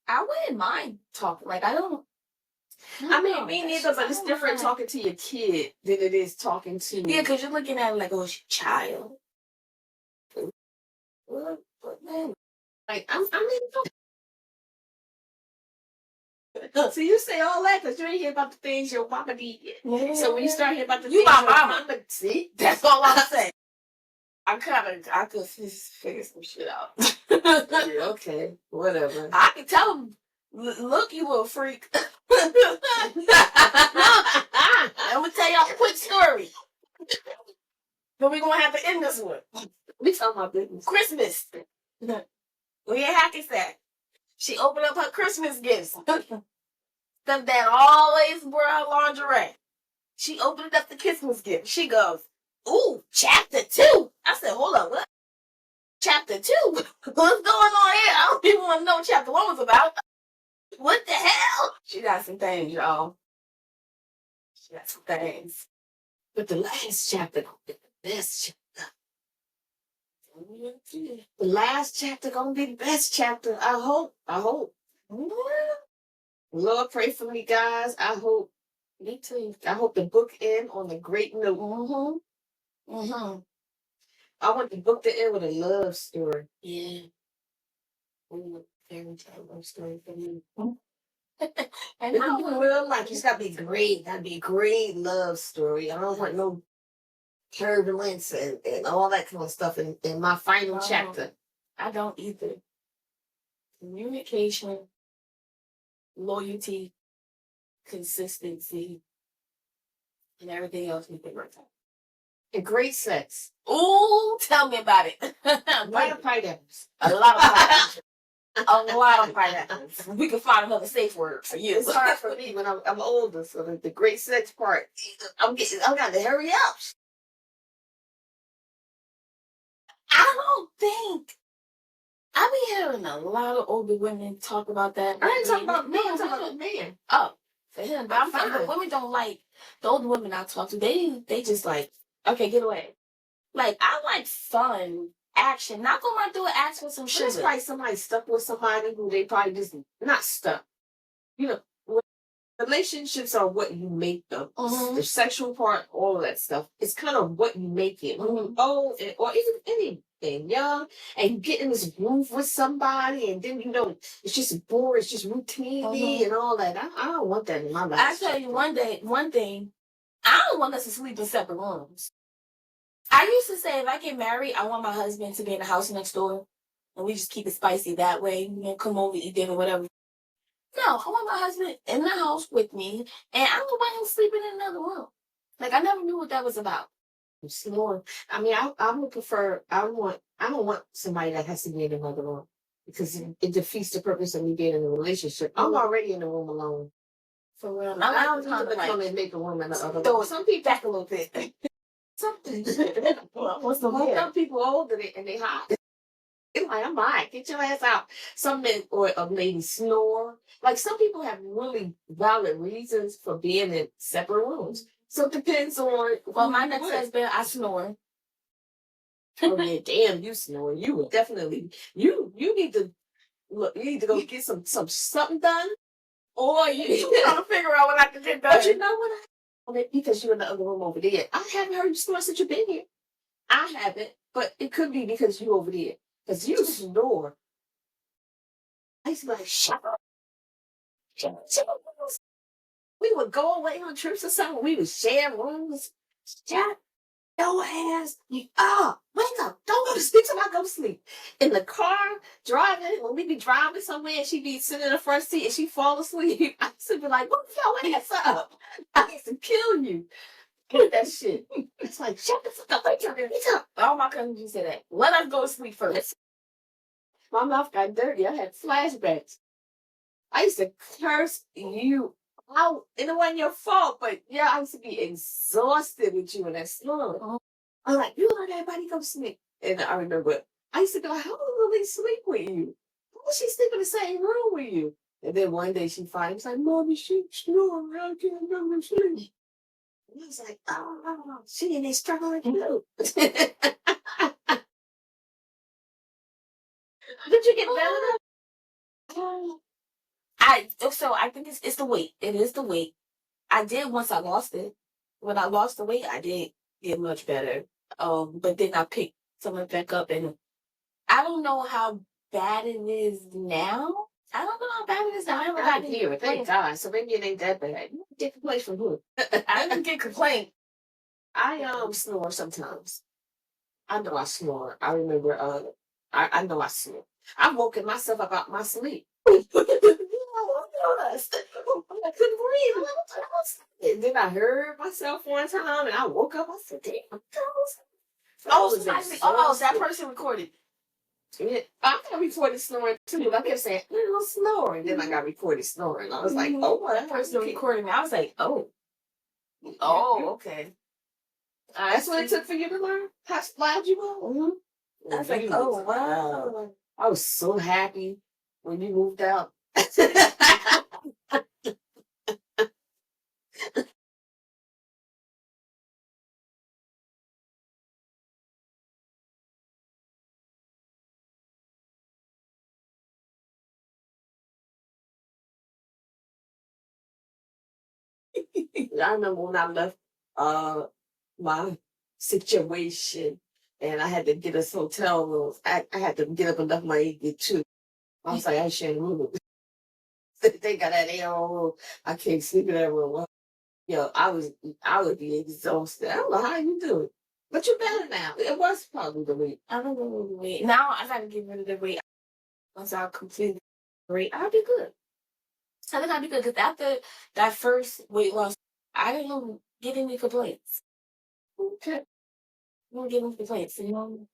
wouldn't mind talking. Like I mean, me neither, but it's different talking to your kid than it is talking to yeah, because you're looking at it like, oh, she's a child. But man, like I'm so you say all that because you ain't hear about the things your mama did. Yeah. So when you start hearing about the things my your mama, see, that's all I'm saying. I could figure some shit out. Yeah, okay, whatever. I can tell him, look, you little freak. Look, I'm gonna tell y'all a quick story. But we're gonna have to end this one. We talking about business. Christmas. We at Hacky Sack. She opened up her Christmas gifts. Them dad always wore her lingerie. She opened up the Christmas gift. She goes, ooh, chapter 2. I said, hold on, what? Chapter 2? What's going on here? I don't even want to know what chapter 1 was about. What the hell? She got some things, y'all. She got some things. But the last chapter gonna be the best chapter. The last chapter gonna be the best chapter. I hope. Lord, pray for me, guys. I hope. Me too. I hope the book end on a great note. I want the book to end with a love story. Yeah. Fairy tale love story for me. And In how real life, it's gotta be great. Gotta be a great love story. I don't want no turbulence and all that kind of stuff in my final chapter. I don't either. Communication, loyalty, consistency, and everything else we can work on. And great sex. Ooh, tell me about it. A lot of pineapples. A lot of pineapples. A lot of pineapples. We can find another safe word for you. It's hard for me when I'm older, so the great sex part, I got to hurry up. I don't think. I be hearing a lot of older women talk about that. I ain't talking about me, I'm talking about the man. Oh, for him. But I'm talking about women don't like, the older women I talk to, they just like, okay, get away. Like, I like fun, action, not going run through an axe with some shit. It's probably somebody stuck with somebody who they probably just not stuck. You know, relationships are what you make them. The sexual part, all of that stuff. It's kind of what you make it. Or even anything, young, and you get in this groove with somebody, and then it's just boring. It's just routine and all that. I don't want that in my life. I tell you one thing. I don't want us to sleep in separate rooms. I used to say if I get married, I want my husband to be in the house next door, and we just keep it spicy that way. Come over, eat dinner, whatever. No, I want my husband in the house with me, and I don't want him sleeping in another room. Like, I never knew what that was about. Snore. I mean, I would prefer. I don't want somebody that has to be in another room because it defeats the purpose of me being in a relationship. I'm already in the room alone. For real. I don't need to come and make a room in the other room. Some people back a little bit. Something. Some people older and they hot. It's like, I'm like, get your ass out. Some men or a lady snore. Like, some people have really valid reasons for being in separate rooms. So it depends on. Well, my next husband, I snore. Oh yeah, damn, you snore. You would definitely. You need to look. You need to go get something done, or you trying to figure out what I can get done. But you know what? Because you're in the other room over there. I haven't heard you snore since you've been here. I haven't, but it could be because you over there. Because you snore. I used to be like, shut up. We would go away on trips or something. We would share rooms. Shut your ass. Wake up. Don't go to sleep till I go to sleep. In the car, driving, when we be driving somewhere and she be sitting in the front seat and she fall asleep, I used to be like, wake your ass up. I used to kill you. Get that shit. It's like, shut the fuck up. Wake up. All my cousins used to say that. Let us go to sleep first. My mouth got dirty. I had flashbacks. I used to curse you out. And it wasn't your fault, but yeah, I used to be exhausted with you in that snore. I'm like, you let everybody go sleep. And I remember, I used to be like, how will they sleep with you? How will she sleep in the same room with you? And then one day she finally was like, Mommy, she snoring. I can't remember sleep. And I was like, oh, she in there struggling too. Did you get better? I think it's the weight. It is the weight. I did once I lost it. When I lost the weight, I did get much better. But then I picked some of it back up, and I don't know how bad it is now. I don't know how bad it is now. I haven't gotten here. Thank God. So maybe it ain't that bad. Get complaints from who? I didn't get complaint. I snore sometimes. I know I snore. I remember. I know I snore. I'm woken myself up out my sleep. I couldn't breathe. And then I heard myself one time, and I woke up. I said, "Damn, that person recorded. Yeah, I got reported snoring too. But I kept saying, "No snoring." Then I got reported snoring. I was like, "Oh, what?" That person recorded me. I was like, "Oh, okay." That's what it took for you to learn how loud you were. I was like, "Oh, wow." I was so happy when you moved out. I remember when I left my situation and I had to get us hotel rooms. I had to get up enough money to get two. I was like, I shouldn't move. They got that air room. I can't sleep in that room. I would be exhausted. I don't know how you do it. But you're better now. It was probably the weight. I don't know the weight. Now I gotta get rid of the weight. Once I completely weight, I'll be good. I think I'll be good because after that first weight loss, I didn't get any complaints. Okay. I didn't get any complaints, And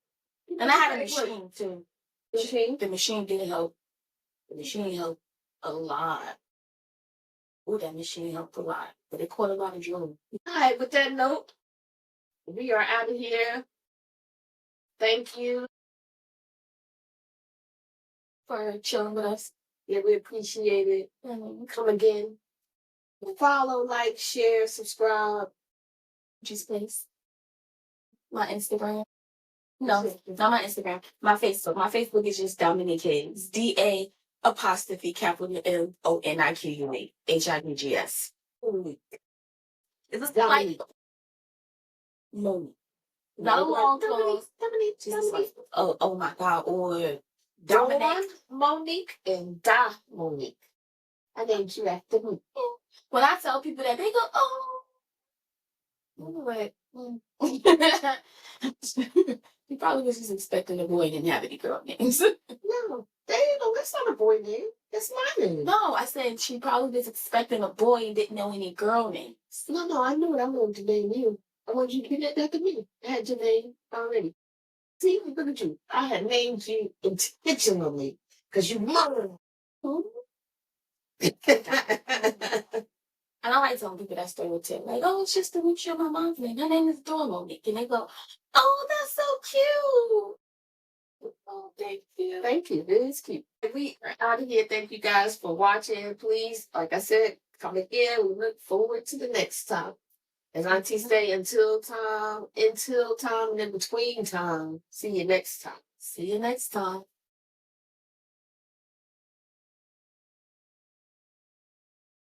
I had a machine too. The machine didn't help. The machine helped a lot. Oh, that machine helped a lot. But it caught a lot of drool. All right, with that note, we are out of here. Thank you For chilling with us. Yeah, we appreciate it. Come again. Follow, like, share, subscribe. Just please. My Instagram. No, not my Instagram. My Facebook. My Facebook is just Dominique Higgs. DA apostrophe capital MONIQUE HIGGS. Is this like Monique? Not a long close. Dominique. Oh my God. Or Dawn Dominique. Monique and Da Monique. I named you after me. When I tell people that, they go, oh. What? He probably was just expecting a boy and didn't have any girl names. No, that's not a boy name. That's my name. No, I said she probably was expecting a boy and didn't know any girl names. No, I knew it. I wanted to name you. I wanted you to be that after me. I had your name already. See, look at you. I had named you intentionally because you mother. And I like telling people that stereotype. Like, oh, it's just a mixture of my mom's name. Her name is Dawn Monique. And they go, oh, that's so cute. Oh, thank you. Thank you. It is cute. We are out of here. Thank you guys for watching. Please, like I said, come again. We look forward to the next time. As Auntie say, until time, and in between time. See you next time. See you next time.